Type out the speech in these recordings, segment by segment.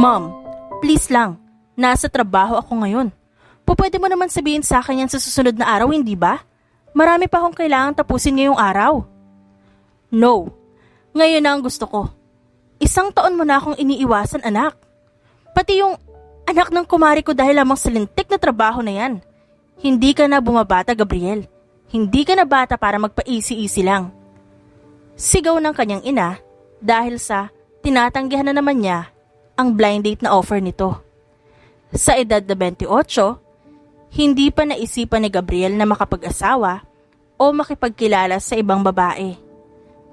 Mom, please lang. Nasa trabaho ako ngayon. Pwede mo naman sabihin sa akin yan sa susunod na araw, hindi ba? Marami pa akong kailangang tapusin ngayong araw. No. Ngayon na ang gusto ko. 1 taon mo na akong iniiwasan, anak. Pati yung anak ng kumari ko dahil lamang sa lintik na trabaho na yan. Hindi ka na bumabata, Gabriel. Hindi ka na bata para magpa-easy-easy lang. Sigaw ng kanyang ina dahil sa tinatanggihan na naman niya ang blind date na offer nito. Sa edad na 28, hindi pa naisipan ni Gabriel na makapag-asawa o makipagkilala sa ibang babae.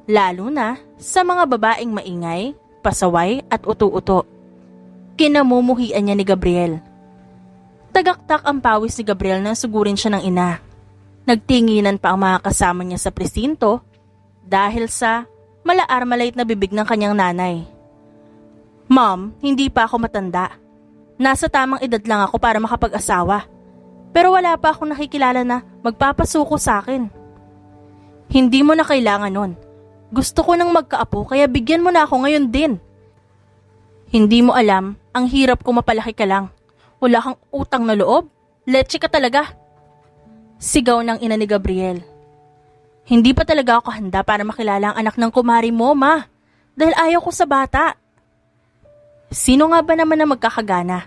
Lalo na sa mga babaeng maingay, pasaway at utu-uto. Kinamumuhian niya ni Gabriel. Tagaktak ang pawis ni Gabriel nang sugurin siya ng ina. Nagtinginan pa ang mga kasama niya sa presinto dahil sa malaar-malait na bibig ng kanyang nanay. Mom, hindi pa ako matanda. Nasa tamang edad lang ako para makapag-asawa. Pero wala pa akong nakikilala na magpapasuko sa akin. Hindi mo na kailangan nun. Gusto ko nang magkaapo kaya bigyan mo na ako ngayon din. Hindi mo alam, ang hirap ko mapalaki ka lang. Wala kang utang na loob. Leche ka talaga. Sigaw ng ina ni Gabriel. Hindi pa talaga ako handa para makilala ang anak ng kumari mo, ma. Dahil ayaw ko sa bata. Sino nga ba naman na magkakagana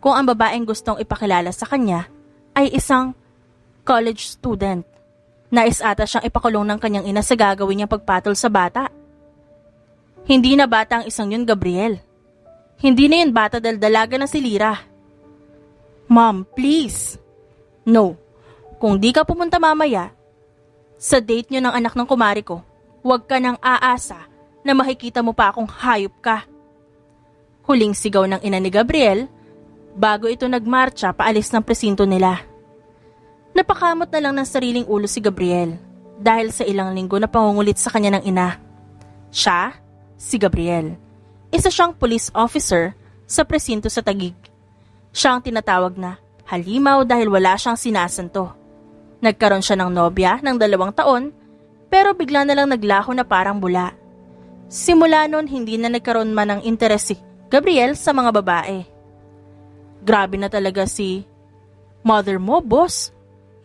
kung ang babaeng gustong ipakilala sa kanya ay isang college student? Nais ata siyang ipakulong ng kanyang ina sa gagawin niyang pagpatol sa bata. Hindi na bata ang isang yun, Gabriel. Hindi na yun bata dahil dalaga na si Lira. Mom, please. No. Kung di ka pumunta mamaya, sa date niyo ng anak ng kumari ko, huwag ka nang aasa na makikita mo pa akong hayop ka. Huling sigaw ng ina ni Gabriel bago ito nagmarcha paalis ng presinto nila. Napakamot na lang ng sariling ulo si Gabriel dahil sa ilang linggo na pangungulit sa kanya ng ina. Siya, si Gabriel, isa siyang police officer sa presinto sa Taguig. Siya ang tinatawag na halimaw dahil wala siyang sinasanto. Nagkaroon siya ng nobya ng 2 taon pero bigla na lang naglaho na parang bula. Simula noon hindi na nagkaroon man ng interes si Gabriel sa mga babae. Grabe na talaga si mother mo, boss.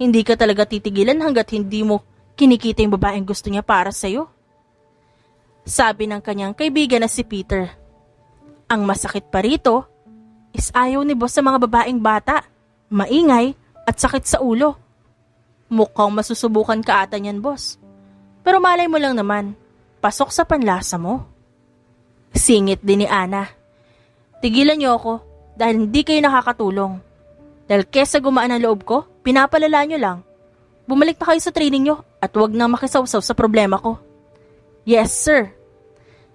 Hindi ka talaga titigilan hanggat hindi mo kinikita yung babaeng gusto niya para sa'yo. Sabi ng kanyang kaibigan na si Peter. Ang masakit pa rito is ayaw ni boss sa mga babaeng bata, maingay at sakit sa ulo. Mukhang masusubukan ka ata niyan, boss. Pero malay mo lang naman, pasok sa panlasa mo. Singit din ni Ana. Tigilan niyo ako dahil hindi kayo nakakatulong. Dahil kesa gumaan ang loob ko, pinapalala niyo lang. Bumalik na kayo sa training niyo at huwag nang makisawsaw sa problema ko. Yes, sir.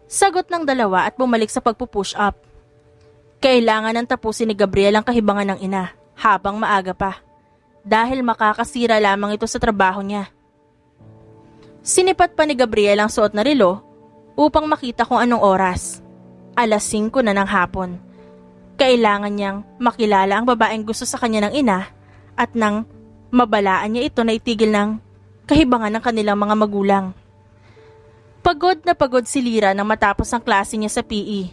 Sagot ng dalawa at bumalik sa pagpupush up. Kailangan nang tapusin ni Gabriel ang kahibangan ng ina habang maaga pa. Dahil makakasira lamang ito sa trabaho niya. Sinipat pa ni Gabriel ang suot na relo upang makita kung anong oras. 5:00 na ng hapon. Kailangan niyang makilala ang babaeng gusto sa kanya ng ina at nang mabalaan niya ito na itigil ng kahibangan ng kanilang mga magulang. Pagod na pagod si Lira nang matapos ang klase niya sa PE.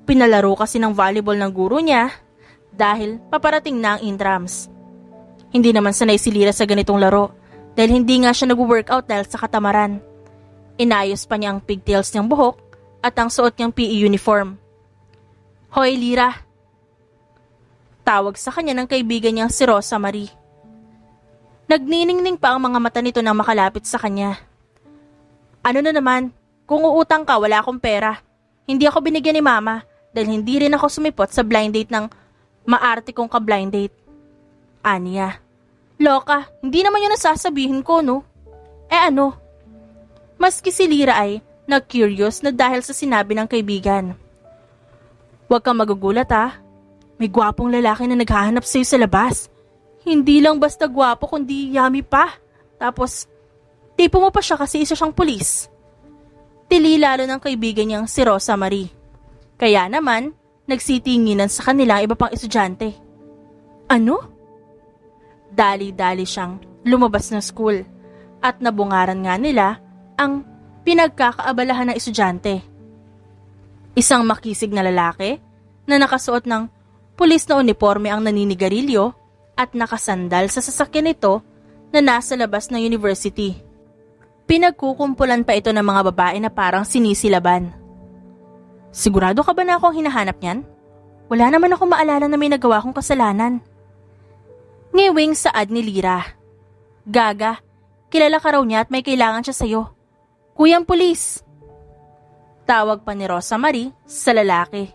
Pinalaro kasi ng volleyball ng guro niya dahil paparating na ang intrams. Hindi naman sanay si Lira sa ganitong laro dahil hindi nga siya nag-workout dahil sa katamaran. Inayos pa niya ang pigtails niyang buhok at ang suot niyang PE uniform. Hoy Lira! Tawag sa kanya ng kaibigan niyang si Rosa Marie. Nagniningning pa ang mga mata nito nang makalapit sa kanya. Ano na naman, kung uutang ka wala akong pera. Hindi ako binigyan ni mama dahil hindi rin ako sumipot sa blind date ng maarte kong ka-blind date. Aniya. Loka, hindi naman yun ang sasabihin ko, no? Ano? Maski si Lira ay nag-curious na dahil sa sinabi ng kaibigan. Huwag kang magugulat May gwapong lalaki na naghahanap sa'yo sa labas. Hindi lang basta gwapo kundi yummy pa. Tapos, tipo mo pa siya kasi isa siyang pulis. Tili lalo ng kaibigan niyang si Rosa Marie. Kaya naman, nagsitinginan sa kanila iba pang estudyante. Ano? Dali-dali siyang lumabas ng school at nabungaran nga nila ang pinagkakaabalahan ng estudyante. Isang makisig na lalaki na nakasuot ng pulis na uniforme ang naninigarilyo at nakasandal sa sasakyan nito na nasa labas ng university. Pinagkukumpulan pa ito ng mga babae na parang sinisilaban. Sigurado ka ba na akong hinahanap niyan? Wala naman akong maalala na may nagawa kong kasalanan. Ngiwing saad ni Lyra. Gaga, kilala ka raw niya at may kailangan siya sa'yo. Kuyang pulis! Tawag pa ni Rosa Marie sa lalaki.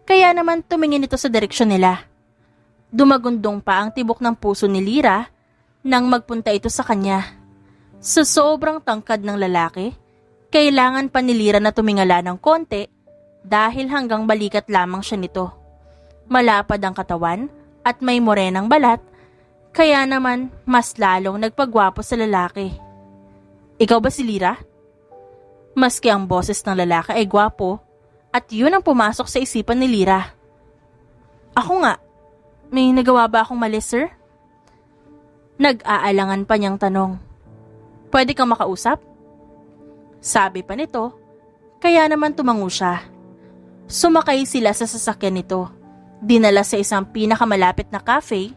Kaya naman tumingin ito sa direksyon nila. Dumagundong pa ang tibok ng puso ni Lyra nang magpunta ito sa kanya. Sa sobrang tangkad ng lalaki, kailangan pa ni Lyra na tumingala ng konti dahil hanggang balikat lamang siya nito. Malapad ang katawan at may morenang balat, kaya naman mas lalong nagpagwapo sa lalaki. Ikaw ba si Lyra? Maski ang boses ng lalaki ay gwapo at yun ang pumasok sa isipan ni Lyra. Ako nga, may nagawa ba akong mali, sir? Nag-aalangan pa niyang tanong. Pwede kang makausap? Sabi pa nito, kaya naman tumango siya. Sumakay sila sa sasakyan nito. Dinala sa isang pinakamalapit na cafe.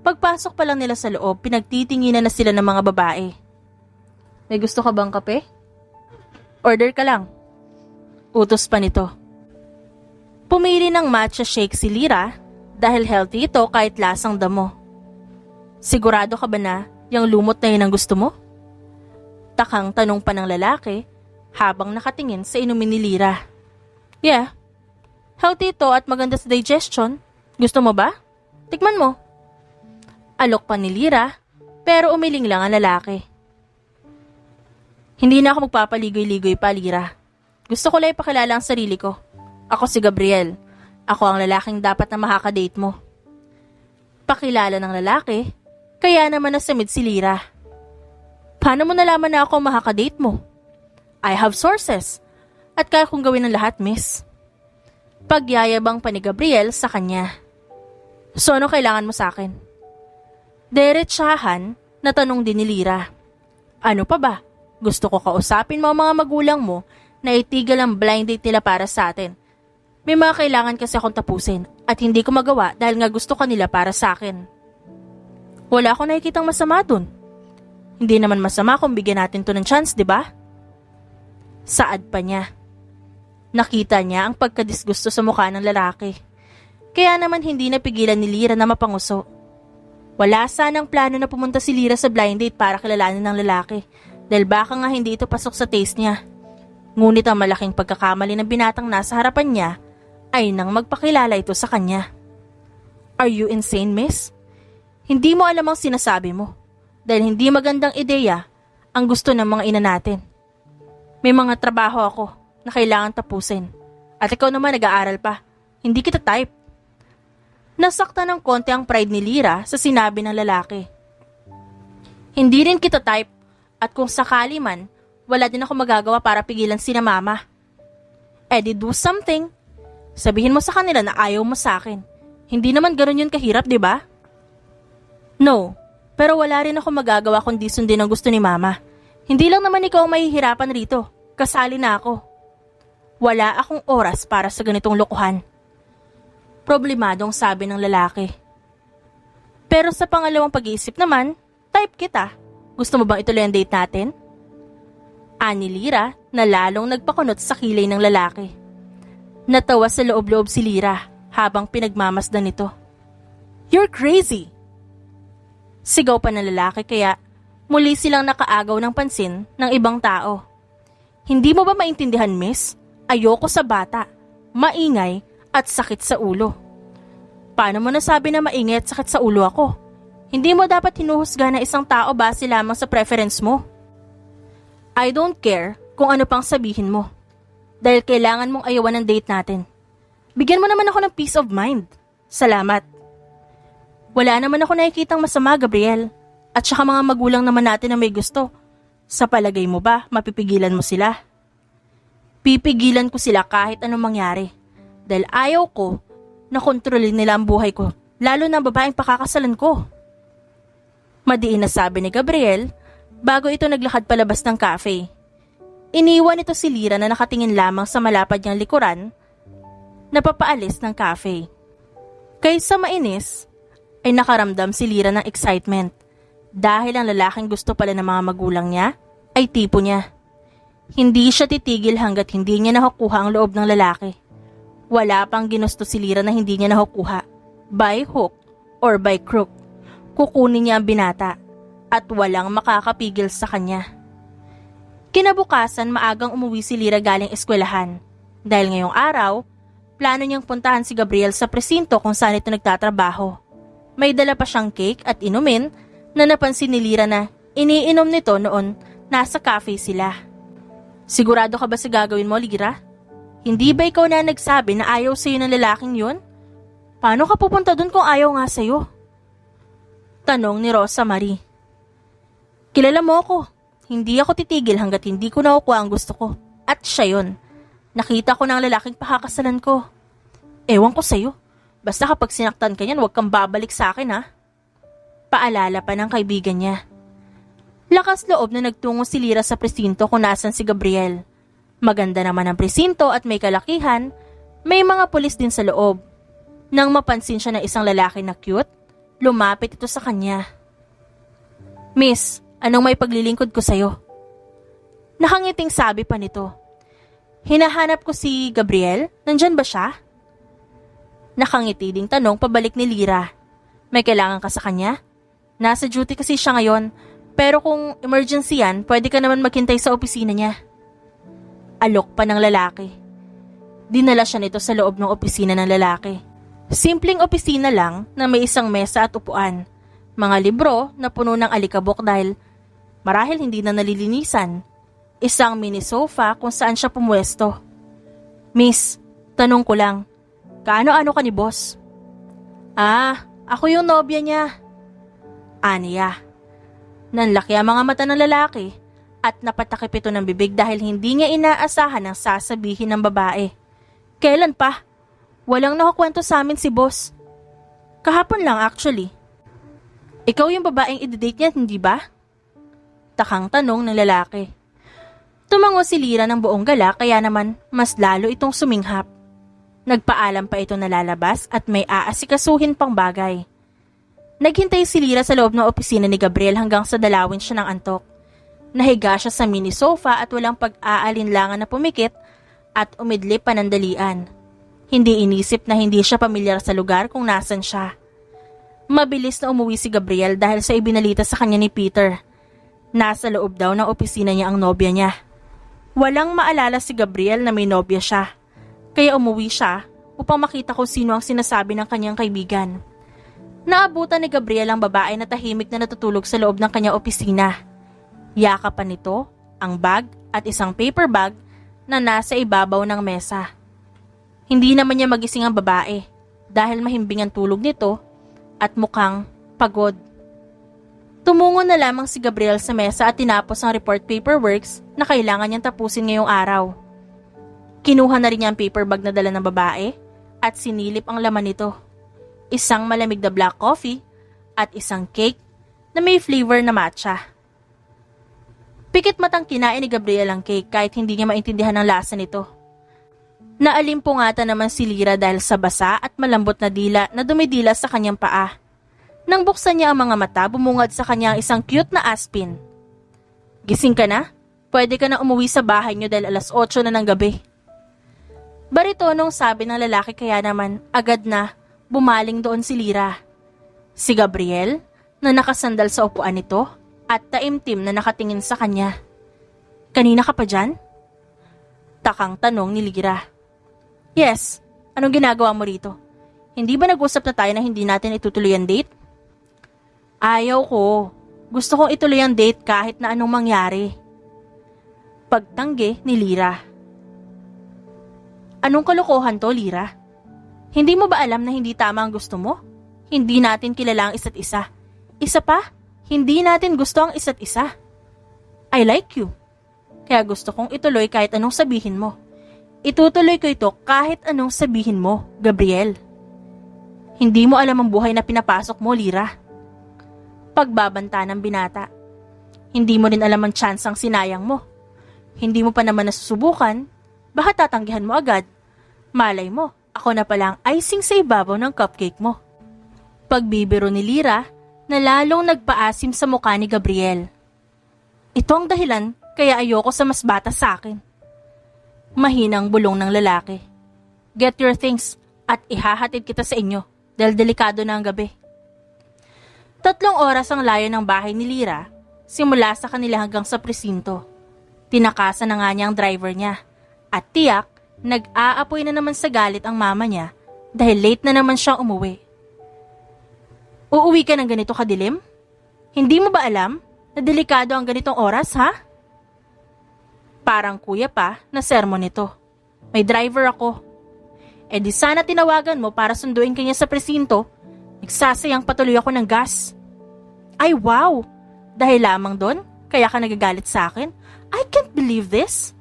Pagpasok pa lang nila sa loob, pinagtitinginan na sila ng mga babae. May gusto ka bang kape? Order ka lang. Utos pa nito. Pumili ng matcha shake si Lyra dahil healthy ito kahit lasang damo. Sigurado ka ba na yung lumot na yun ang gusto mo? Takang tanong pa ng lalaki habang nakatingin sa inumin ni Lyra. Yeah. Healthy ito at maganda sa digestion. Gusto mo ba? Tikman mo. Alok pa ni Lyra pero umiling lang ang lalaki. Hindi na ako magpapaligoy-ligoy pa, Lyra. Gusto ko lang ipakilala ang sarili ko. Ako si Gabriel. Ako ang lalaking dapat na makakadate mo. Pakilala ng lalaki, kaya naman nasamid si Lyra. Paano mo nalaman na ako makakadate mo? I have sources. At kaya kong gawin ang lahat, miss. Pagyayabang pa ni Gabriel sa kanya. So ano kailangan mo sa akin? Derechahan na tanong din ni Lyra. Ano pa ba? Gusto ko kausapin mo ang mga magulang mo na itigil ang blind date nila para sa atin. May mga kailangan kasi akong tapusin at hindi ko magawa dahil nga gusto kanila para sa akin. Wala akong nakikitang masama dun. Hindi naman masama kung bigyan natin to ng chance, di ba? Saad pa niya. Nakita niya ang pagkadisgusto sa mukha ng lalaki. Kaya naman hindi napigilan ni Lyra na mapanguso. Wala sanang plano na pumunta si Lyra sa blind date para kilalanin ng lalaki dahil baka nga hindi ito pasok sa taste niya. Ngunit ang malaking pagkakamali ng binatang nasa harapan niya ay nang magpakilala ito sa kanya. Are you insane, miss? Hindi mo alam ang sinasabi mo dahil hindi magandang ideya ang gusto ng mga ina natin. May mga trabaho ako na kailangan tapusin at ikaw naman nag-aaral pa. Hindi kita type. Nasakta ng konti ang pride ni Lyra sa sinabi ng lalaki. Hindi rin kita type at kung sakali man, wala din ako magagawa para pigilan sina mama. Eh di do something. Sabihin mo sa kanila na ayaw mo sa akin. Hindi naman ganun yun kahirap, di ba? No, pero wala rin ako magagawa kundi sundin ang gusto ni mama. Hindi lang naman ikaw ang mahihirapan rito. Kasali na ako. Wala akong oras para sa ganitong lokohan. Problemadong sabi ng lalaki. Pero sa pangalawang pag-iisip naman, type kita. Gusto mo bang ituloy ang date natin? Ani Lyra na lalong nagpakunot sa kilay ng lalaki. Natawa sa loob-loob si Lyra habang pinagmamasdan nito. You're crazy! Sigaw pa ng lalaki kaya muli silang nakaagaw ng pansin ng ibang tao. Hindi mo ba maintindihan, miss? Ayoko sa bata, maingay at sakit sa ulo. Paano mo nasabi na maingay at sakit sa ulo ako? Hindi mo dapat hinuhusga na isang tao base lamang sa preference mo. I don't care kung ano pang sabihin mo. Dahil kailangan mong ayawan ng date natin. Bigyan mo naman ako ng peace of mind. Salamat. Wala naman ako nakikitang masama, Gabriel. At saka mga magulang naman natin na may gusto. Sa palagay mo ba, mapipigilan mo sila? Pipigilan ko sila kahit anong mangyari. Dahil ayaw ko na kontrolin nila ang buhay ko. Lalo na ang babaeng pakakasalan ko. Madiin na sabi ni Gabriel bago ito naglakad palabas ng cafe. Iniwan ito si Lyra na nakatingin lamang sa malapad niyang likuran na papaalis ng cafe. Kaysa mainis, ay nakaramdam si Lyra ng excitement dahil ang lalaking gusto pala ng mga magulang niya ay tipo niya. Hindi siya titigil hanggat hindi niya nakukuha ang loob ng lalaki. Wala pang ginusto si Lyra na hindi niya nakukuha. By hook or by crook, kukunin niya ang binata at walang makakapigil sa kanya. Kinabukasan, maagang umuwi si Lyra galing eskwelahan. Dahil ngayong araw, plano niyang puntahan si Gabriel sa presinto kung saan ito nagtatrabaho. May dala pa siyang cake at inumin na napansin ni Lyra na iniinom nito noon nasa cafe sila. Sigurado ka ba sa gagawin mo, Lyra? Hindi ba ikaw na nagsabi na ayaw sa'yo ng lalaking yun? Paano ka pupunta dun kung ayaw nga sa'yo? Tanong ni Rosa Marie. Kilala mo ako. Hindi ako titigil hanggat hindi ko nakukuha ang gusto ko. At siya yun. Nakita ko ng lalaking pakakasalan ko. Ewan ko sa'yo. Basta kapag sinaktan ka niyan, huwag kang babalik sa akin ha. Paalala pa ng kaibigan niya. Lakas loob na nagtungo si Lyra sa presinto kung nasan si Gabriel. Maganda naman ang presinto at may kalakihan. May mga pulis din sa loob. Nang mapansin siya ng isang lalaki na cute, lumapit ito sa kanya. Miss, anong may paglilingkod ko sa'yo? Nakangiting sabi pa nito. Hinahanap ko si Gabriel. Nandyan ba siya? Nakangiti ding tanong pabalik ni Lyra. May kailangan ka sa kanya? Nasa duty kasi siya ngayon. Pero kung emergency yan, pwede ka naman maghintay sa opisina niya. Alok pa ng lalaki. Dinala siya nito sa loob ng opisina ng lalaki. Simpleng opisina lang na may isang mesa at upuan. Mga libro na puno ng alikabok dahil marahil hindi na nalilinisan. Isang mini sofa kung saan siya pumwesto. Miss, tanong ko lang, kaano-ano ka ni boss? Ako yung nobya niya. Aniya. Nanlaki ang mga mata ng lalaki at napatakip ito ng bibig dahil hindi niya inaasahan ang sasabihin ng babae. Kailan pa? Walang nakakwento sa amin si boss. Kahapon lang actually. Ikaw yung babaeng i-date niya, hindi ba? Takang tanong ng lalaki. Tumango si Lyra ng buong gala kaya naman mas lalo itong suminghap. Nagpaalam pa ito na lalabas at may aasikasuhin pang bagay. Naghintay si Lyra sa loob ng opisina ni Gabriel hanggang sa dalawin siya ng antok. Nahiga siya sa mini sofa at walang pag-aalinlangan na pumikit at umidlip panandalian. Hindi inisip na hindi siya pamilyar sa lugar kung nasan siya. Mabilis na umuwi si Gabriel dahil sa ibinalita sa kanya ni Peter. Nasa loob daw ng opisina niya ang nobya niya. Walang maalala si Gabriel na may nobya siya. Kaya umuwi siya upang makita kung sino ang sinasabi ng kanyang kaibigan. Naabutan ni Gabriel ang babae na tahimik na natutulog sa loob ng kanyang opisina. Yakapan nito ang bag at isang paper bag na nasa ibabaw ng mesa. Hindi naman niya magising ang babae dahil mahimbing ang tulog nito at mukhang pagod. Tumungo na lamang si Gabriel sa mesa at tinapos ang report paperworks na kailangan niyang tapusin ngayong araw. Kinuha na rin niya ang paper bag na dala ng babae at sinilip ang laman nito. Isang malamig na black coffee at isang cake na may flavor na matcha. Pikit matang kinain ni Gabriel ang cake kahit hindi niya maintindihan ang lasa nito. Naalimpungatan naman si Lyra dahil sa basa at malambot na dila na dumidila sa kanyang paa. Nang buksan niya ang mga mata, bumungad sa kanya ang isang cute na aspin. Gising ka na? Pwede ka na umuwi sa bahay niyo dahil 8:00 na ng gabi. Baritonong sabi ng lalaki kaya naman agad na bumaling doon si Lyra. Si Gabriel na nakasandal sa upuan nito at taimtim na nakatingin sa kanya. Kanina ka pa dyan? Takang tanong ni Lyra. Yes, anong ginagawa mo rito? Hindi ba nag-usap na tayo na hindi natin itutuloy ang date? Ayaw ko. Gusto kong ituloy ang date kahit na anong mangyari. Pagtanggi ni Lyra. Anong kalokohan to, Lyra? Hindi mo ba alam na hindi tama ang gusto mo? Hindi natin kilala ang isa't isa. Isa pa, hindi natin gusto ang isa't isa. I like you. Kaya gusto kong ituloy kahit anong sabihin mo. Itutuloy ko ito kahit anong sabihin mo, Gabriel. Hindi mo alam ang buhay na pinapasok mo, Lyra. Pagbabanta ng binata. Hindi mo rin alam ang tsansang sinayang mo. Hindi mo pa naman nasusubukan, baka tatanggihan mo agad. Malay mo, Ako na palang icing sa ibabaw ng cupcake mo. Pagbibiro ni Lyra na lalong nagpaasim sa mukha ni Gabriel. Ito ang dahilan kaya ayoko sa mas bata sa akin. Mahinang bulong ng lalaki. Get your things at ihahatid kita sa inyo dahil delikado na ang gabi. 3 oras ang layo ng bahay ni Lyra simula sa kanila hanggang sa presinto. Tinakasan na nga niya ang driver niya at tiyak nag-aapoy na naman sa galit ang mama niya dahil late na naman siyang umuwi. Uuwi ka ng ganito kadilim? Hindi mo ba alam na delikado ang ganitong oras, ha? Parang kuya pa na sermon nito. May driver ako. E di sana tinawagan mo para sunduin kanya sa presinto. Nagsasayang patuloy ako ng gas. Ay wow! Dahil lamang doon, kaya ka nagagalit sa akin? I can't believe this.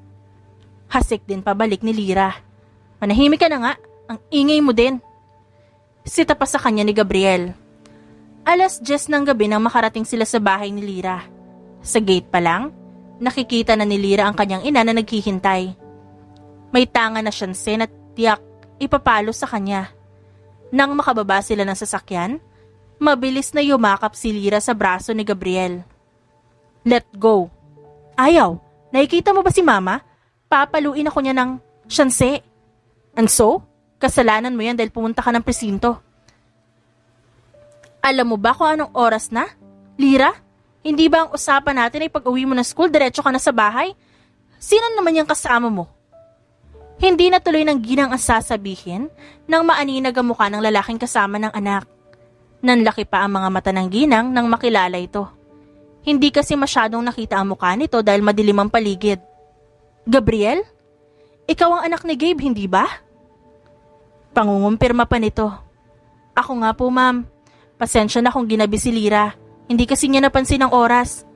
Hasik din pabalik ni Lyra. Manahimik ka na nga, ang ingay mo din. Sita pa sa kanya ni Gabriel. 10:00 ng gabi nang makarating sila sa bahay ni Lyra. Sa gate pa lang, nakikita na ni Lyra ang kanyang ina na naghihintay. May tanga na siyansen at tiyak ipapalo sa kanya. Nang makababa sila ng sasakyan, mabilis na yumakap si Lyra sa braso ni Gabriel. Let go. Ayaw, nakikita mo ba si mama? Papaluin ako niya ng siyanse. And so, kasalanan mo yan dahil pumunta ka ng presinto. Alam mo ba kung anong oras na? Lyra, hindi ba ang usapan natin ay pag-uwi mo ng school, diretso ka na sa bahay? Sino naman yung kasama mo? Hindi na tuloy ng ginang ang sasabihin nang maaninag ang mukha ng lalaking kasama ng anak. Nanlaki pa ang mga mata ng ginang nang makilala ito. Hindi kasi masyadong nakita ang mukha nito dahil madilim ang paligid. Gabriel? Ikaw ang anak ni Gabe, hindi ba? Pangungumpirma pa nito. Ako nga po, ma'am. Pasensya na kung ginabi si Lyra. Hindi kasi niya napansin ang oras.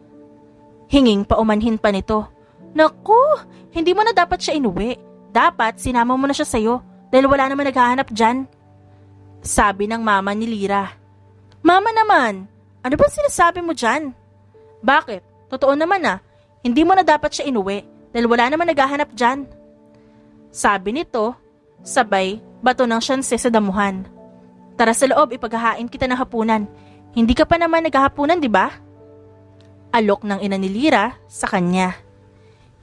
Hinging paumanhin pa nito. Naku, hindi mo na dapat siya inuwi. Dapat sinama mo na siya sa'yo dahil wala naman naghahanap dyan. Sabi ng mama ni Lyra. Mama naman, ano ba sinasabi mo dyan? Bakit? Totoo naman hindi mo na dapat siya inuwi dahil wala naman naghahanap dyan. Sabi nito, sabay bato ng siyanse sa damuhan. Tara sa loob, ipaghahain kita ng hapunan. Hindi ka pa naman naghahapunan, di ba? Alok ng ina ni Lyra sa kanya.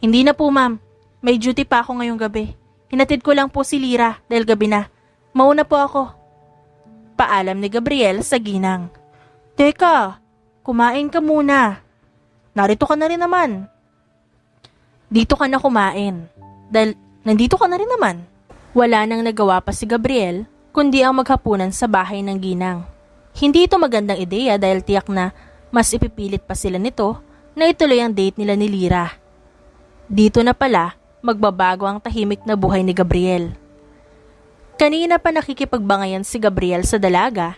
Hindi na po, ma'am. May duty pa ako ngayong gabi. Hinatid ko lang po si Lyra dahil gabi na. Mauna po ako. Paalam ni Gabriel sa ginang. Teka, kumain ka muna. Narito ka na rin naman. Dito ka na kumain. Dahil nandito ka na rin naman. Wala nang nagawa pa si Gabriel kundi ang maghapunan sa bahay ng ginang. Hindi ito magandang ideya dahil tiyak na mas ipipilit pa sila nito na ituloy ang date nila ni Lyra. Dito na pala magbabago ang tahimik na buhay ni Gabriel. Kanina pa nakikipagbangayan si Gabriel sa dalaga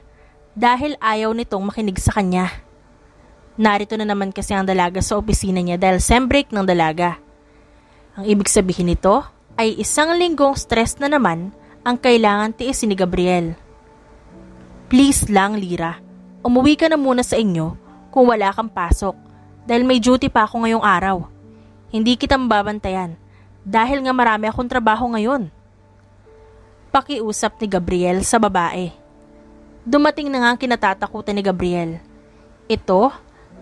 dahil ayaw nitong makinig sa kanya. Narito na naman kasi ang dalaga sa opisina niya dahil sem break ng dalaga. Ang ibig sabihin nito ay 1 linggong stress na naman ang kailangan tiisin ni Gabriel. Please lang, Lyra. Umuwi ka na muna sa inyo kung wala kang pasok dahil may duty pa ako ngayong araw. Hindi kita mababantayan dahil nga marami akong trabaho ngayon. Pakiusap ni Gabriel sa babae. Dumating na nga ang kinatatakutan ni Gabriel. Ito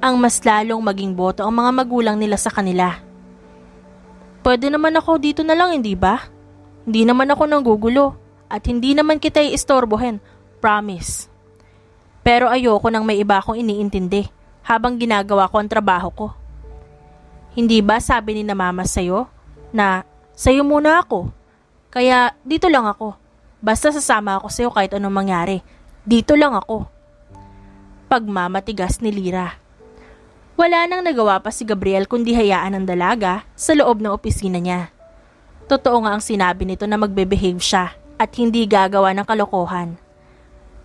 ang mas lalong maging boto ang mga magulang nila sa kanila. Pwede naman ako dito na lang, hindi ba? Hindi naman ako nanggugulo at hindi naman kita iistorbohin. Promise. Pero ayoko nang may iba akong iniintindi habang ginagawa ko ang trabaho ko. Hindi ba sabi ni na mama sa'yo na sa'yo muna ako? Kaya dito lang ako. Basta sasama ako sa'yo kahit anong mangyari. Dito lang ako. Pagmamatigas ni Lyra. Wala nang nagawa pa si Gabriel kundi hayaan ang dalaga sa loob ng opisina niya. Totoo nga ang sinabi nito na magbe-behave siya at hindi gagawa ng kalokohan.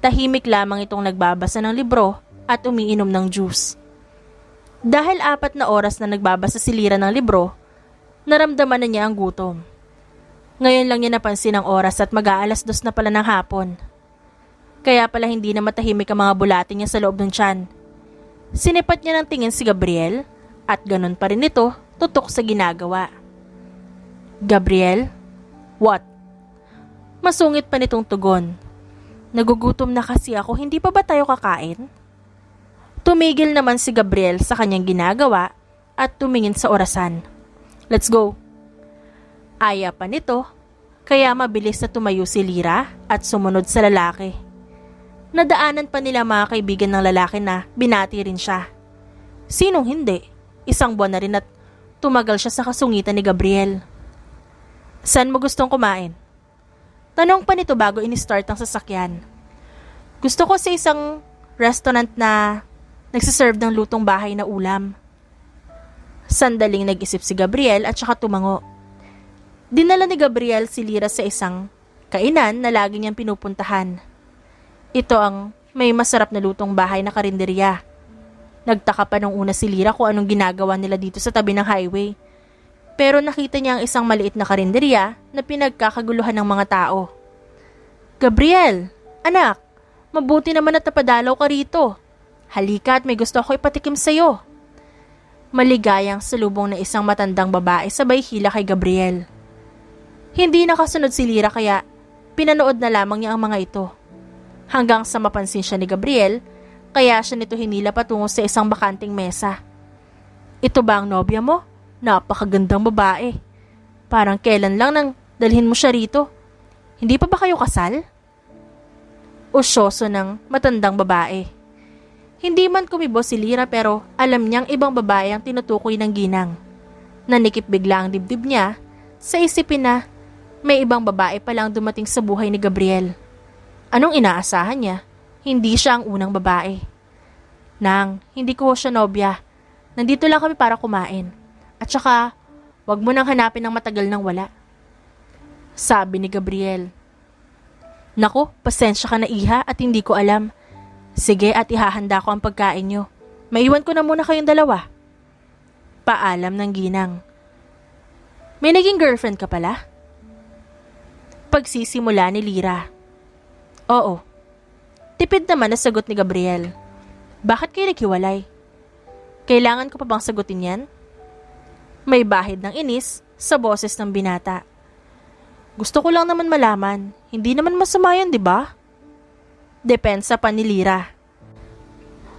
Tahimik lamang itong nagbabasa ng libro at umiinom ng juice. Dahil 4 na oras na nagbabasa si Lyra ng libro, naramdaman na niya ang gutom. Ngayon lang niya napansin ang oras at mag-aalas 2 na pala ng hapon. Kaya pala hindi na matahimik ang mga bulati niya sa loob ng tiyan. Sinipat niya ng tingin si Gabriel at ganun pa rin ito tutok sa ginagawa. Gabriel? What? Masungit pa nitong tugon. Nagugutom na kasi ako, hindi pa ba tayo kakain? Tumigil naman si Gabriel sa kanyang ginagawa at tumingin sa orasan. Let's go. Aya pa nito, kaya mabilis na tumayo si Lyra at sumunod sa lalaki. Nadaanan pa nila mga kaibigan ng lalaki na binati rin siya. Sinong hindi? Isang buwan na rin at tumagal siya sa kasungitan ni Gabriel. Saan mo gustong kumain? Tanong pa nito bago in-start ang sasakyan. Gusto ko sa isang restaurant na nagsiserve ng lutong bahay na ulam. Sandaling nag-isip si Gabriel at saka tumango. Dinala ni Gabriel si Lyra sa isang kainan na lagi niyang pinupuntahan. Ito ang may masarap na lutong bahay na karinderya. Nagtaka pa nung una si Lyra kung anong ginagawa nila dito sa tabi ng highway. Pero nakita niya ang isang maliit na karinderya na pinagkakaguluhan ng mga tao. Gabriel, anak, mabuti naman at napadalaw ka rito. Halika at may gusto ako ipatikim sa'yo. Maligayang salubong na isang matandang babae sabay hila kay Gabriel. Hindi nakasunod si Lyra kaya pinanood na lamang niya ang mga ito. Hanggang sa mapansin siya ni Gabriel, kaya siya nito hinila patungo sa isang bakanting mesa. Ito ba ang nobya mo? Napakagandang babae. Parang kailan lang nang dalhin mo siya rito. Hindi pa ba kayo kasal? Usyoso ng matandang babae. Hindi man kumibo si Lyra pero alam niyang ibang babae ang tinutukoy ng ginang. Nanikip bigla ang dibdib niya sa isipin na may ibang babae palang dumating sa buhay ni Gabriel. Anong inaasahan niya? Hindi siya ang unang babae. Nang, hindi ko siya nobya. Nandito lang kami para kumain. At saka, wag mo nang hanapin ng matagal nang wala. Sabi ni Gabriel. Naku, pasensya ka na iha at hindi ko alam. Sige at ihahanda ko ang pagkain nyo. Maiwan ko na muna kayong dalawa. Paalam ng ginang. May naging girlfriend ka pala? Pagsisimula ni Lyra. Oo. Tipid naman na sagot ni Gabriel. Bakit kayo naghiwalay? Kailangan ko pa bang sagutin yan? May bahid ng inis sa boses ng binata. Gusto ko lang naman malaman, hindi naman masama yan, di ba? Depensa pa ni Lyra.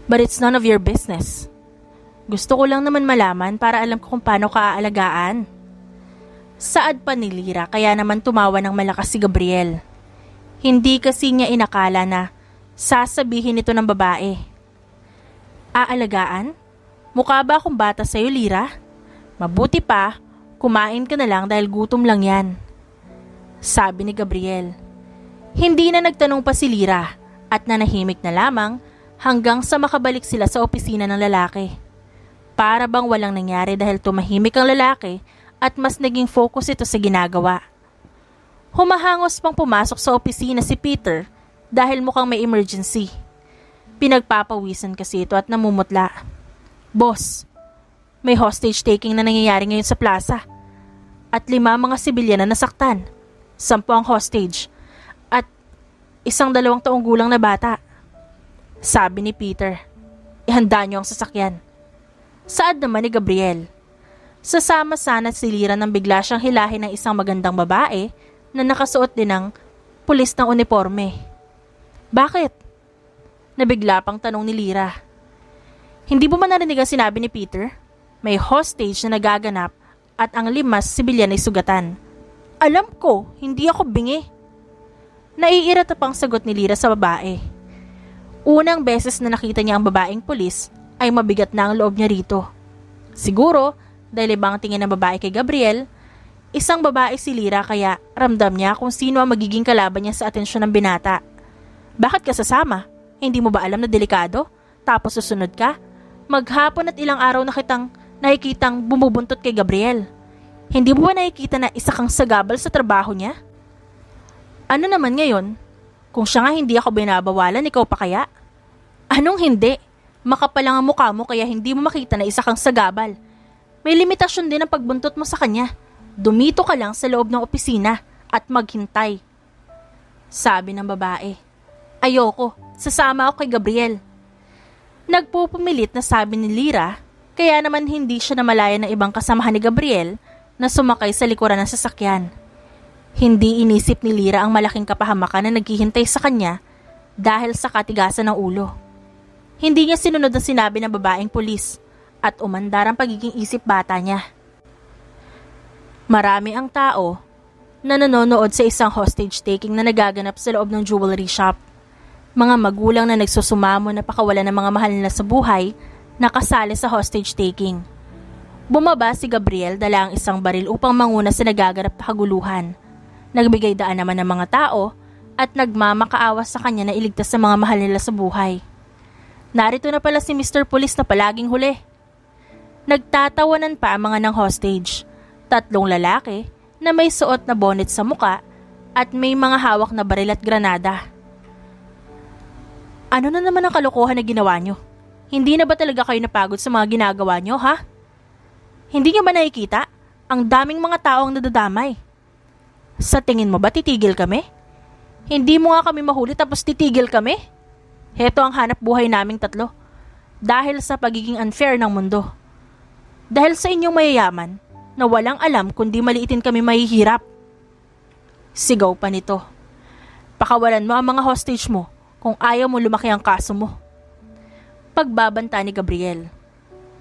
But it's none of your business. Gusto ko lang naman malaman para alam ko kung paano ka aalagaan. Saad pa ni Lyra kaya naman tumawa ng malakas si Gabriel. Hindi kasi niya inakala na sasabihin ito ng babae. Aalagaan? Mukha ba akong bata sa'yo, Lyra? Mabuti pa, kumain ka na lang dahil gutom lang yan. Sabi ni Gabriel. Hindi na nagtanong pa si Lyra at nanahimik na lamang hanggang sa makabalik sila sa opisina ng lalaki. Para bang walang nangyari dahil tumahimik ang lalaki at mas naging focus ito sa ginagawa. Humahangos pang pumasok sa opisina si Peter dahil mukhang may emergency. Pinagpapawisan kasi ito at namumutla. Boss, may hostage taking na nangyayari ngayon sa plaza. At 5 mga sibilyan na nasaktan. 10 ang hostage. At 1 2 taong gulang na bata. Sabi ni Peter. Ihanda niyo ang sasakyan. Saad naman ni Gabriel. Sasama sana si Lyra nang bigla siyang hilahin ng isang magandang babae na nakasuot din ng pulis ng uniforme. Bakit? Nabigla pang tanong ni Lyra. Hindi mo man narinig ang sinabi ni Peter? May hostage na nagaganap at ang 5 sibilyan ay sugatan. Alam ko, hindi ako bingi. Naiirita pang sagot ni Lyra sa babae. Unang beses na nakita niya ang babaeng pulis ay mabigat na ang loob niya rito. Siguro, dahil ibang tingin ng babae kay Gabriel, isang babae si Lyra kaya ramdam niya kung sino ang magiging kalaban niya sa atensyon ng binata. Bakit ka sasama? Hindi mo ba alam na delikado? Tapos susunod ka? Maghapon at ilang araw na kitang nakikitang bumubuntot kay Gabriel. Hindi mo ba nakikita na isa kang sagabal sa trabaho niya? Ano naman ngayon? Kung siya nga hindi ako binabawalan, ikaw pa kaya? Anong hindi? Makapal lang ang mukha mo kaya hindi mo makita na isa kang sagabal. May limitasyon din ang pagbuntot mo sa kanya. Dumito ka lang sa loob ng opisina at maghintay. Sabi ng babae. Ayoko, sasama ako kay Gabriel. Nagpupumilit na sabi ni Lyra, kaya naman hindi siya namalaya ng ibang kasamahan ni Gabriel na sumakay sa likuran ng sasakyan. Hindi inisip ni Lyra ang malaking kapahamakan na naghihintay sa kanya dahil sa katigasan ng ulo. Hindi niya sinunod ang sinabi ng babaeng pulis at umandar ang pagiging isip bata niya. Marami ang tao na nanonood sa isang hostage-taking na nagaganap sa loob ng jewelry shop. Mga magulang na nagsusumamo na pakawalan ng mga mahal nila sa buhay nakasali sa hostage-taking. Bumaba si Gabriel dala ang isang baril upang manguna sa nagaganap na kaguluhan. Nagbigay daan naman ng mga tao at nagmamakaawas sa kanya na iligtas sa mga mahal nila sa buhay. Narito na pala si Mr. Police na palaging huli. Nagtatawanan pa ang mga ng hostage. 3 lalaki na may suot na bonnet sa muka at may mga hawak na baril at granada. Ano na naman ang kalokohan na ginawa nyo? Hindi na ba talaga kayo napagod sa mga ginagawa nyo, ha? Hindi nyo ba nakikita? Ang daming mga tao ang nadadamay. Sa tingin mo ba titigil kami? Hindi mo nga kami mahuli tapos titigil kami? Heto ang hanap buhay naming 3. Dahil sa pagiging unfair ng mundo. Dahil sa inyong mayayaman na walang alam kundi maliitin kami mahihirap. Sigaw pa nito. Pakawalan mo ang mga hostage mo kung ayaw mo lumaki ang kaso mo. Pagbabanta ni Gabriel.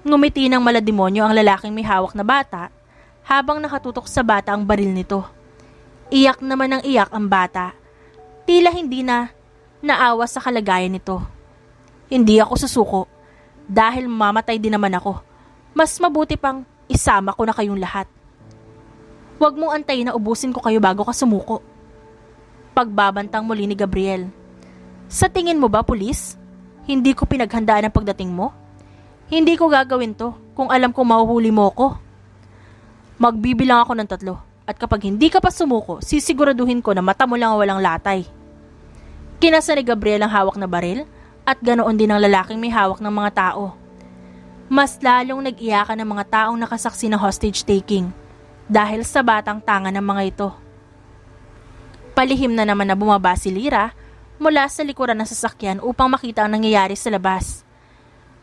Ngumiti ng malademonyo ang lalaking may hawak na bata habang nakatutok sa bata ang baril nito. Iyak naman ang iyak ang bata. Tila hindi na naawa sa kalagayan nito. Hindi ako susuko dahil mamatay din naman ako. Mas mabuti pang isama ko na kayong lahat. Huwag mong antayin na ubusin ko kayo bago ka sumuko. Pagbabantang muli ni Gabriel. Sa tingin mo ba, pulis? Hindi ko pinaghandaan ang pagdating mo? Hindi ko gagawin to kung alam kong mahuhuli mo ko. Magbibilang ako ng 3 at kapag hindi ka pa sumuko, sisiguraduhin ko na mata mo lang walang latay. Kinasa ni Gabriel ang hawak na baril at ganoon din ang lalaking may hawak ng mga tao. Mas lalong nag-iyakan ng mga taong nakasaksi ng hostage-taking dahil sa batang tanga ng mga ito. Palihim na naman na bumaba si Lyra mula sa likuran ng sasakyan upang makita ang nangyayari sa labas.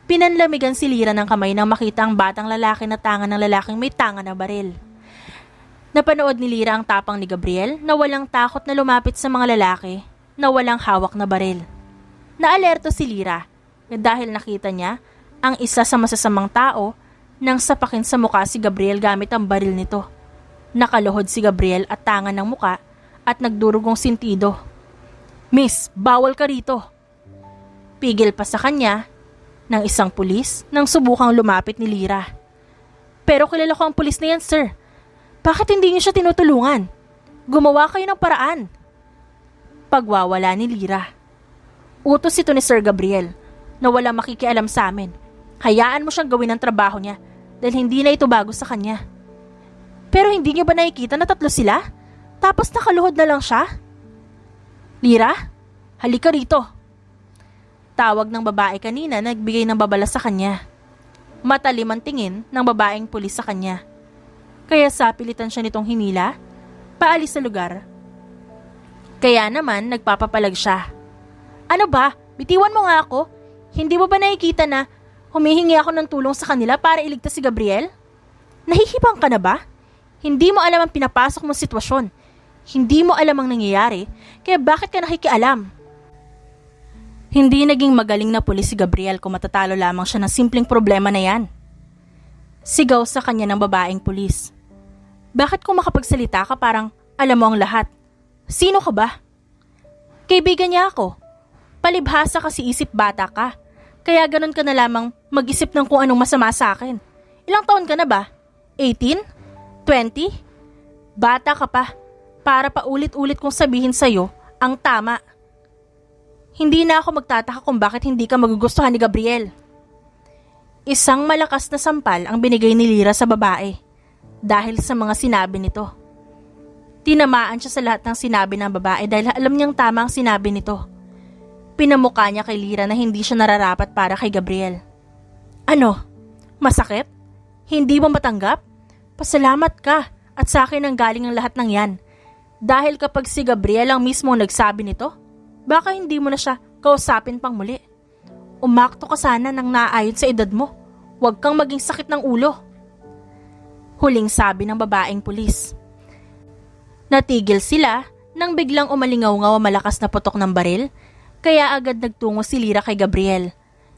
Pinanlamigan si Lyra ng kamay nang makita ang batang lalaki na tanga ng lalaking may tanga na baril. Napanood ni Lyra ang tapang ni Gabriel na walang takot na lumapit sa mga lalaki na walang hawak na baril. Naalerto si Lyra dahil nakita niya ang isa sa masasamang tao nang sapakin sa muka si Gabriel gamit ang baril nito. Nakaluhod si Gabriel at tangan ng muka at nagdurugong sintido. Miss, bawal ka rito. Pigil pa sa kanya ng isang pulis nang subukang lumapit ni Lyra. Pero kilala ko ang pulis na yan, sir. Bakit hindi niyo siya tinutulungan? Gumawa kayo ng paraan. Pagwawala ni Lyra. Utos ito ni Sir Gabriel na wala makikialam sa amin. Hayaan mo siyang gawin ang trabaho niya dahil hindi na ito bago sa kanya. Pero hindi niyo ba nakikita na 3 sila? Tapos nakaluhod na lang siya? Lyra, halika rito. Tawag ng babae kanina na nagbigay ng babala sa kanya. Matalim ang tingin ng babaeng pulis sa kanya. Kaya sapilitan siya nitong hinila, paalis sa lugar. Kaya naman nagpapapalag siya. Ano ba? Bitiwan mo nga ako. Hindi mo ba nakikita na humihingi ako ng tulong sa kanila para iligtas si Gabriel? Nahihibang ka na ba? Hindi mo alam ang pinapasok mong sitwasyon. Hindi mo alam ang nangyayari, kaya bakit ka nakikialam? Hindi naging magaling na pulis si Gabriel kung matatalo lamang siya ng simpleng problema na yan. Sigaw sa kanya ng babaeng pulis. Bakit kung makapagsalita ka parang alam mo ang lahat? Sino ka ba? Kaibigan niya ako. Palibhasa kasi isip bata ka. Kaya ganun ka na lamang mag-isip ng kung anong masama sa akin. Ilang taon ka na ba? 18? 20? Bata ka pa. Para paulit-ulit kong sabihin sa'yo ang tama. Hindi na ako magtataka kung bakit hindi ka magugustuhan ni Gabriel. Isang malakas na sampal ang binigay ni Lyra sa babae dahil sa mga sinabi nito. Tinamaan siya sa lahat ng sinabi ng babae dahil alam niyang tama ang sinabi nito. Pinamukha niya kay Lyra na hindi siya nararapat para kay Gabriel. Ano? Masakit? Hindi mo matanggap? Pasalamat ka at sa akin ang galing ang lahat ng yan. Dahil kapag si Gabriel ang mismo nagsabi nito, baka hindi mo na siya kausapin pang muli. Umakto ka sana nang naayon sa edad mo. Huwag kang maging sakit ng ulo. Huling sabi ng babaeng pulis. Natigil sila nang biglang umalingaw-ngaw ang malakas na putok ng baril, kaya agad nagtungo si Lyra kay Gabriel.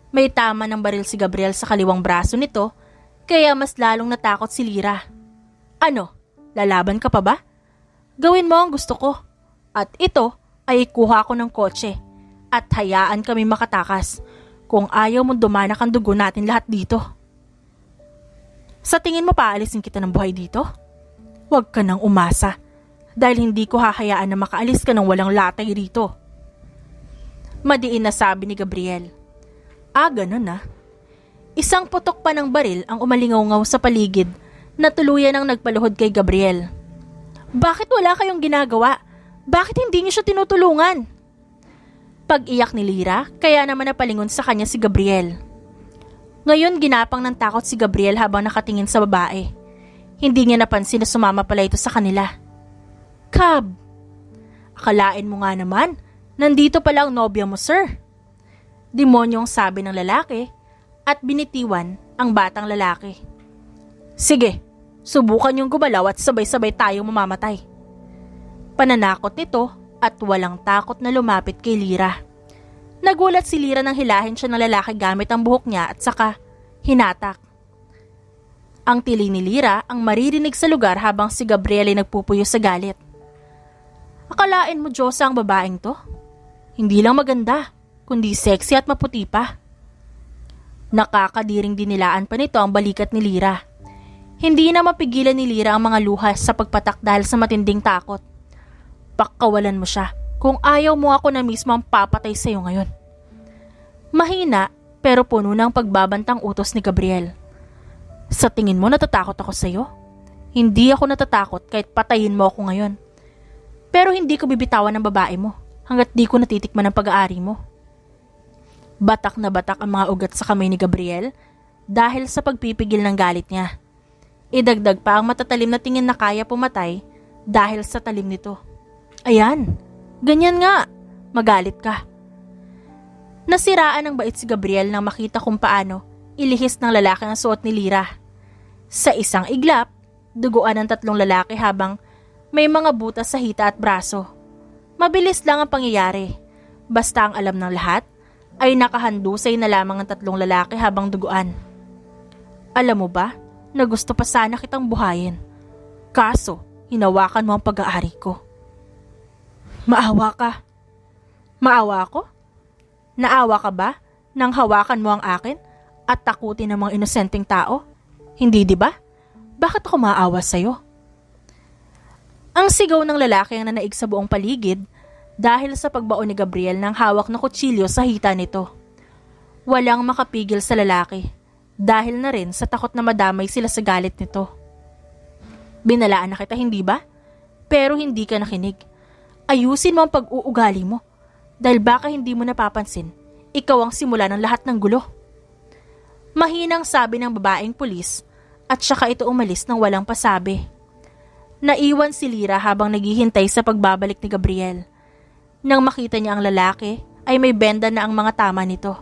May tama ng baril si Gabriel sa kaliwang braso nito, kaya mas lalong natakot si Lyra. Ano? Lalaban ka pa ba? Gawin mo ang gusto ko. At ito ay kuha ko ng kotse at hayaan kami makatakas. Kung ayaw mo dumanak ang dugo natin lahat dito. Sa tingin mo paalisin kita ng buhay dito? Huwag ka nang umasa dahil hindi ko hahayaan na makaalis ka ng walang latay rito. Madiin na sabi ni Gabriel. Ganun na. Isang putok pa ng baril ang umalingaw-ngaw sa paligid na tuluyan ang nagpaluhod kay Gabriel. Bakit wala kayong ginagawa? Bakit hindi niyo siya tinutulungan? Pag-iyak ni Lyra, kaya naman napalingon sa kanya si Gabriel. Ngayon ginapang ng takot si Gabriel habang nakatingin sa babae. Hindi niya napansin na sumama pala ito sa kanila. Cab! Akalain mo nga naman, nandito pala ang nobya mo, sir. Demonyong sabi ng lalaki at binitiwan ang batang lalaki. Sige, subukan yung gumalaw at sabay-sabay tayong mamamatay. Pananakot nito at walang takot na lumapit kay Lyra. Nagulat si Lyra nang hilahin siya ng lalaki gamit ang buhok niya at saka hinatak. Ang tili ni Lyra ang maririnig sa lugar habang si Gabriel ay nagpupuyo sa galit. Akalain mo Diyosa ang babaeng to? Hindi lang maganda, kundi sexy at maputi pa. Nakakadiring dinilaan pa nito ang balikat ni Lyra. Hindi na mapigilan ni Lyra ang mga luha sa pagpatak dahil sa matinding takot. Pakawalan mo siya kung ayaw mo ako na mismo ang papatay sa iyo ngayon. Mahina pero puno ng pagbabantang utos ni Gabriel. Sa tingin mo natatakot ako sa iyo? Hindi ako natatakot kahit patayin mo ako ngayon. Pero hindi ko bibitawan ng babae mo hanggat di ko natitikman ang pag-aari mo. Batak na batak ang mga ugat sa kamay ni Gabriel dahil sa pagpipigil ng galit niya. Idagdag pa ang matatalim na tingin na kaya pumatay dahil sa talim nito. Ayan, ganyan nga, magalit ka. Nasiraan ng bait si Gabriel nang makita kung paano ilihis ng lalaki ang suot ni Lyra. Sa isang iglap, duguan ng 3 lalaki habang may mga butas sa hita at braso. Mabilis lang ang pangyayari. Basta ang alam ng lahat ay nakahandusay na lamang ang 3 lalaki habang duguan. Alam mo ba na gusto pa sana kitang buhayin? Kaso, hinawakan mo ang pag-aari ko. Maawa ka. Maawa ako? Naawa ka ba nang hawakan mo ang akin at takutin ng mga inosenteng tao? Hindi, di ba? Bakit ako maawa sa'yo? Ang sigaw ng lalaki ang nanaig sa buong paligid dahil sa pagbaon ni Gabriel ng hawak na kutsilyo sa hita nito. Walang makapigil sa lalaki dahil na rin sa takot na madamay sila sa galit nito. Binalaan na kita, hindi ba? Pero hindi ka nakinig. Ayusin mo ang pag-uugali mo dahil baka hindi mo napapansin, ikaw ang simula ng lahat ng gulo. Mahinang sabi ng babaeng pulis at saka ito umalis nang walang pasabi. Naiwan si Lyra habang naghihintay sa pagbabalik ni Gabriel. Nang makita niya ang lalaki ay may benda na ang mga tama nito.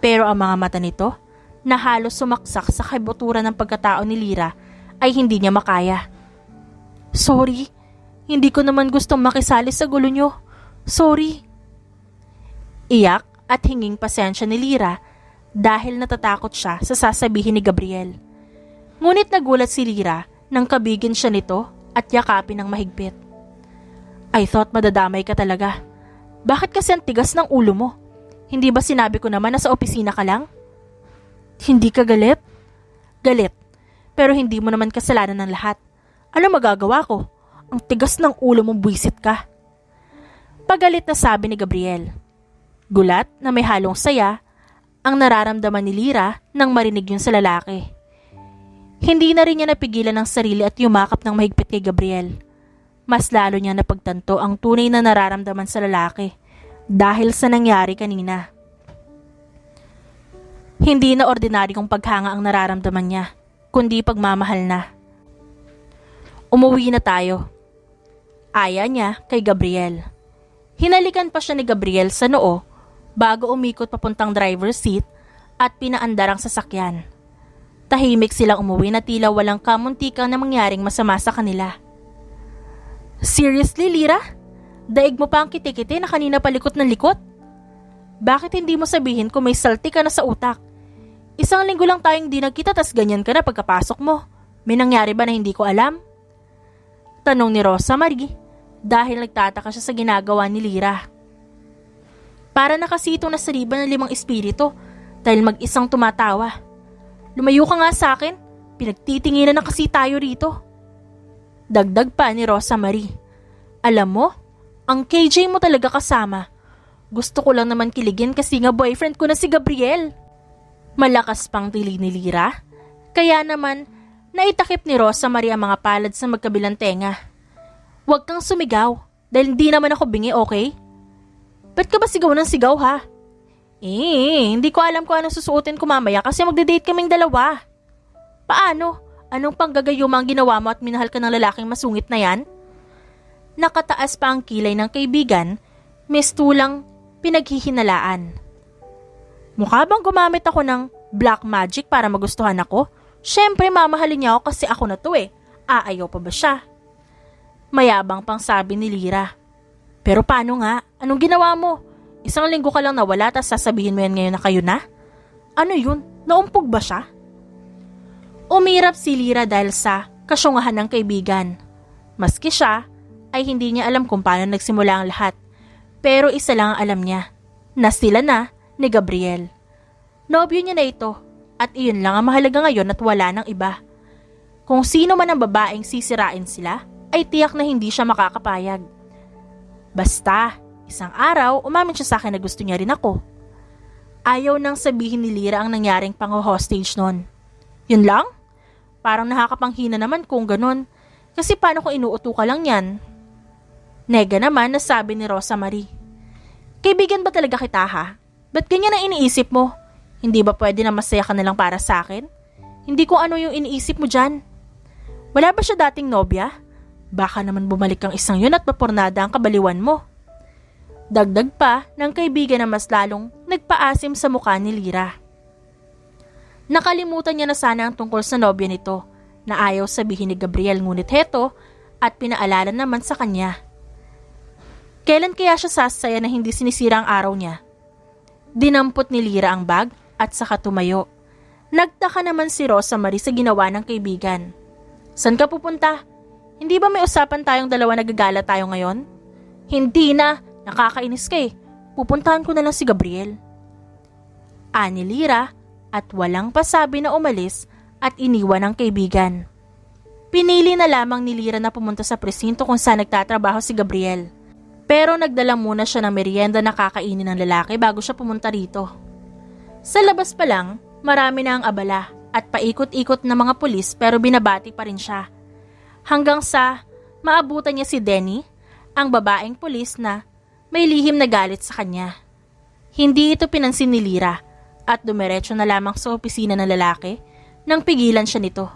Pero ang mga mata nito na halos sumaksak sa kaibuturan ng pagkatao ni Lyra ay hindi niya makaya. Sorry. Hindi ko naman gustong makisali sa gulo nyo. Sorry. Iyak at hinging pasensya ni Lyra dahil natatakot siya sa sasabihin ni Gabriel. Ngunit nagulat si Lyra nang kabigin siya nito at yakapin ng mahigpit. I thought madadamay ka talaga. Bakit kasi ang tigas ng ulo mo? Hindi ba sinabi ko naman na sa opisina ka lang? Hindi ka galit? Galit. Pero hindi mo naman kasalanan ng lahat. Ano magagawa ko? Ang tigas ng ulo mo, buwisit ka. Pagalit na sabi ni Gabriel. Gulat na may halong saya ang nararamdaman ni Lyra nang marinig yun sa lalaki. Hindi na rin niya napigilan ang sarili at yumakap ng mahigpit kay Gabriel. Mas lalo niya napagtanto ang tunay na nararamdaman sa lalaki dahil sa nangyari kanina. Hindi na ordinaryong paghanga ang nararamdaman niya, kundi pagmamahal na. Umuwi na tayo. Aya niya kay Gabriel. Hinalikan pa siya ni Gabriel sa noo bago umikot papuntang driver's seat at pinaandar ang sasakyan. Tahimik silang umuwi na tila walang kamuntikang na mangyaring masama sa kanila. Seriously, Lira? Daig mo pa ang kitikiti na kanina palikot ng likot? Bakit hindi mo sabihin kung may salti ka na sa utak? Isang linggo lang tayong di nagkita tas ganyan ka na pagkapasok mo. May nangyari ba na hindi ko alam? Tanong ni Rosa Marie dahil nagtataka siya sa ginagawa ni Lira. Para nakasitong na sa riban ng 5 espiritu dahil mag-isang tumatawa. Lumayo ka nga sa akin, pinagtitinginan na kasi tayo rito. Dagdag pa ni Rosa Marie. Alam mo, ang KJ mo talaga kasama. Gusto ko lang naman kiligin kasi nga boyfriend ko na si Gabriel. Malakas pang tili ni Lira. Kaya naman, naitakip ni Rosa Marie ang mga palad sa magkabilang tenga. Huwag kang sumigaw dahil hindi naman ako bingi, okay? Ba't ka ba sigaw ng sigaw ha? Hindi ko alam kung anong susuotin ko mamaya kasi magde-date kaming dalawa. Paano? Anong panggagayuma ang ginawa mo at minahal ka ng lalaking masungit na yan? Nakataas pa ang kilay ng kaibigan, mistulang pinaghihinalaan. Mukha bang gumamit ako ng black magic para magustuhan ako? Siyempre mamahalin niya ako kasi ako na to eh. Aayaw pa ba siya? Mayabang pang sabi ni Lira. Pero paano nga? Anong ginawa mo? Isang linggo ka lang nawala tas sasabihin mo yan ngayon na kayo na? Ano yun? Naumpog ba siya? Umirap si Lira dahil sa kasyungahan ng kaibigan. Maski siya ay hindi niya alam kung paano nagsimula ang lahat. Pero isa lang ang alam niya, na sila na ni Gabriel. Nobyo niya na ito at iyon lang ang mahalaga ngayon at wala ng iba. Kung sino man ang babaeng sisirain sila, ay tiyak na hindi siya makakapayag. Basta, isang araw, umamin siya sa akin na gusto niya rin ako. Ayaw nang sabihin ni Lira ang nangyaring pang-hostage nun. Yun lang? Parang nakakapanghina naman kung ganun. Kasi paano kung inuuto ka lang yan? Nega naman na sabi ni Rosa Marie. Kaibigan ba talaga kita ha? Ba't ganyan ang iniisip mo? Hindi ba pwede na masaya ka na lang para sa akin? Hindi ko ano yung iniisip mo dyan. Wala ba siya dating nobya? Baka naman bumalik ang isang yun at mapornada ang kabaliwan mo. Dagdag pa ng kaibigan na mas lalong nagpaasim sa mukha ni Lira. Nakalimutan niya na sana ang tungkol sa nobya nito na ayaw sabihin ni Gabriel ngunit heto at pinaalala naman sa kanya. Kailan kaya siya sasaya na hindi sinisira ang araw niya? Dinampot ni Lira ang bag at saka tumayo. Nagtaka naman si Rosa Marie sa ginawa ng kaibigan. San ka pupunta? Hindi ba may usapan tayong dalawa nagagala tayo ngayon? Hindi na, nakakainis ka eh. Pupuntahan ko na lang si Gabriel. Ani Lira at walang pasabi na umalis at iniwan ang kaibigan. Pinili na lamang ni Lira na pumunta sa presinto kung saan nagtatrabaho si Gabriel. Pero nagdala muna siya ng merienda na kakainin ng lalaki bago siya pumunta rito. Sa labas pa lang, marami na ang abala at paikot-ikot na mga pulis pero binabati pa rin siya. Hanggang sa maabutan niya si Denny, ang babaeng pulis na may lihim na galit sa kanya. Hindi ito pinansin ni Lira at dumiretso na lamang sa opisina ng lalaki nang pigilan siya nito.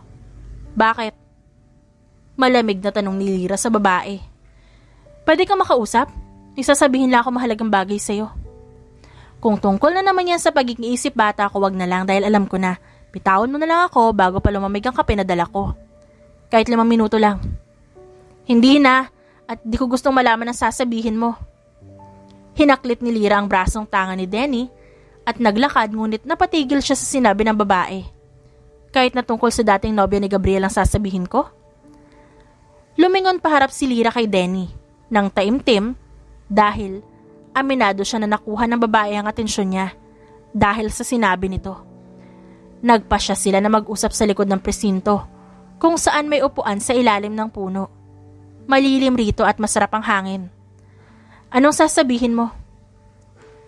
Bakit? Malamig na tanong ni Lira sa babae. Pwede ka makausap? Isasabihin lang ako mahalagang bagay sa'yo. Kung tungkol na naman yan sa pagiging isip bata ko, wag na lang dahil alam ko na. Bitawan mo na lang ako bago pa lumamig ang kape na dala ko. Kahit 5 minuto lang. Hindi na at di ko gustong malaman ang sasabihin mo. Hinaklit ni Lira ang brasong tanga ni Denny at naglakad ngunit napatigil siya sa sinabi ng babae. Kahit na tungkol sa dating nobya ni Gabriel ang sasabihin ko? Lumingon paharap si Lira kay Denny nang taimtim dahil aminado siya na nakuha ng babae ang atensyon niya dahil sa sinabi nito. Nagpasya sila na mag-usap sa likod ng presinto kung saan may upuan sa ilalim ng puno. Malilim rito at masarap ang hangin. Anong sasabihin mo?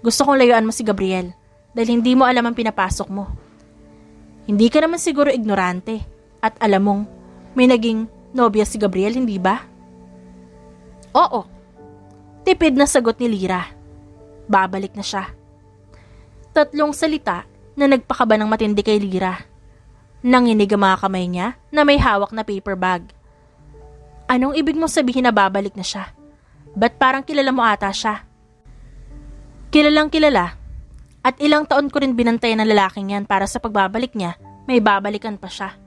Gusto kong layuan mo si Gabriel dahil hindi mo alam ang pinapasok mo. Hindi ka naman siguro ignorante at alam mong may naging nobya si Gabriel, hindi ba? Oo. Tipid na sagot ni Lira. Babalik na siya. 3 salita na nagpakaba ng matindi kay Lira. Nanginig ang mga kamay niya na may hawak na paper bag. Anong ibig mong sabihin na babalik na siya? Ba't parang kilala mo ata siya? Kilalang kilala. At ilang taon ko rin binantayan ng lalaking yan para sa pagbabalik niya, may babalikan pa siya.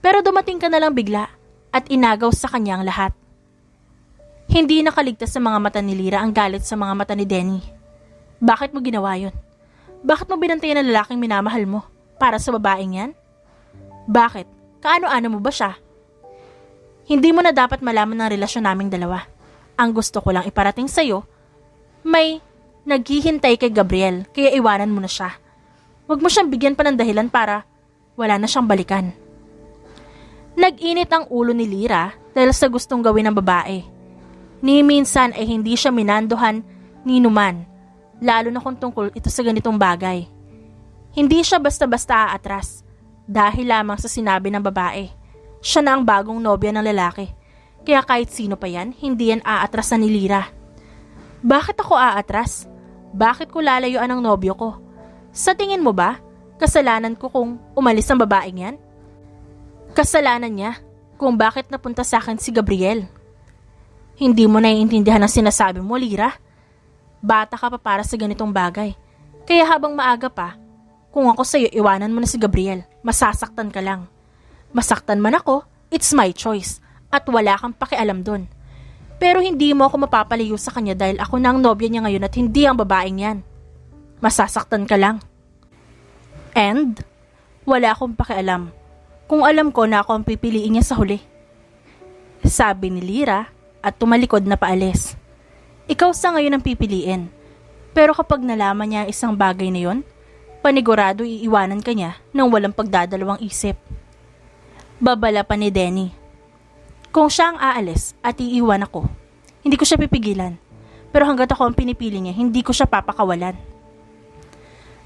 Pero dumating ka na lang bigla at inagaw sa kanya ang lahat. Hindi nakaligtas sa mga mata ni Lyra ang galit sa mga mata ni Denny. Bakit mo ginawa yun? Bakit mo binantayan ang lalaking minamahal mo para sa babaeng yan? Bakit? Kaano-ano mo ba siya? Hindi mo na dapat malaman ng relasyon naming dalawa. Ang gusto ko lang iparating sa'yo, may naghihintay kay Gabriel kaya iwanan mo na siya. Huwag mo siyang bigyan pa ng dahilan para wala na siyang balikan. Nag-init ang ulo ni Lyra dahil sa gustong gawin ng babae. Ni minsan ay hindi siya minandohan ni numan, lalo na kung tungkol ito sa ganitong bagay. Hindi siya basta-basta aatras dahil lamang sa sinabi ng babae. Siya na ang bagong nobya ng lalaki. Kaya kahit sino pa yan, hindi yan aatrasan ni Lyra. Bakit ako aatras? Bakit ko lalayuan ang nobyo ko? Sa tingin mo ba, kasalanan ko kung umalis ang babaeng yan? Kasalanan niya kung bakit napunta sa akin si Gabriel. Hindi mo naiintindihan ang sinasabi mo, Lyra. Bata ka pa para sa ganitong bagay. Kaya habang maaga pa, kung ako sa'yo iwanan mo na si Gabriel, masasaktan ka lang. Masaktan man ako, it's my choice at wala kang pakialam dun. Pero hindi mo ako mapapalayo sa kanya dahil ako na ang nobya niya ngayon at hindi ang babaeng yan. Masasaktan ka lang. And, wala akong pakialam kung alam ko na ako ang pipiliin niya sa huli. Sabi ni Lyra at tumalikod na paalis. Ikaw sa ngayon ang pipiliin. Pero kapag nalaman niya ang isang bagay na yon, panigurado iiwanan ka niya nang walang pagdadalawang isip. Babala pa ni Denny. Kung siya ang aalis at iiwan ako, hindi ko siya pipigilan. Pero hanggat ako ang pinipili niya, hindi ko siya papakawalan.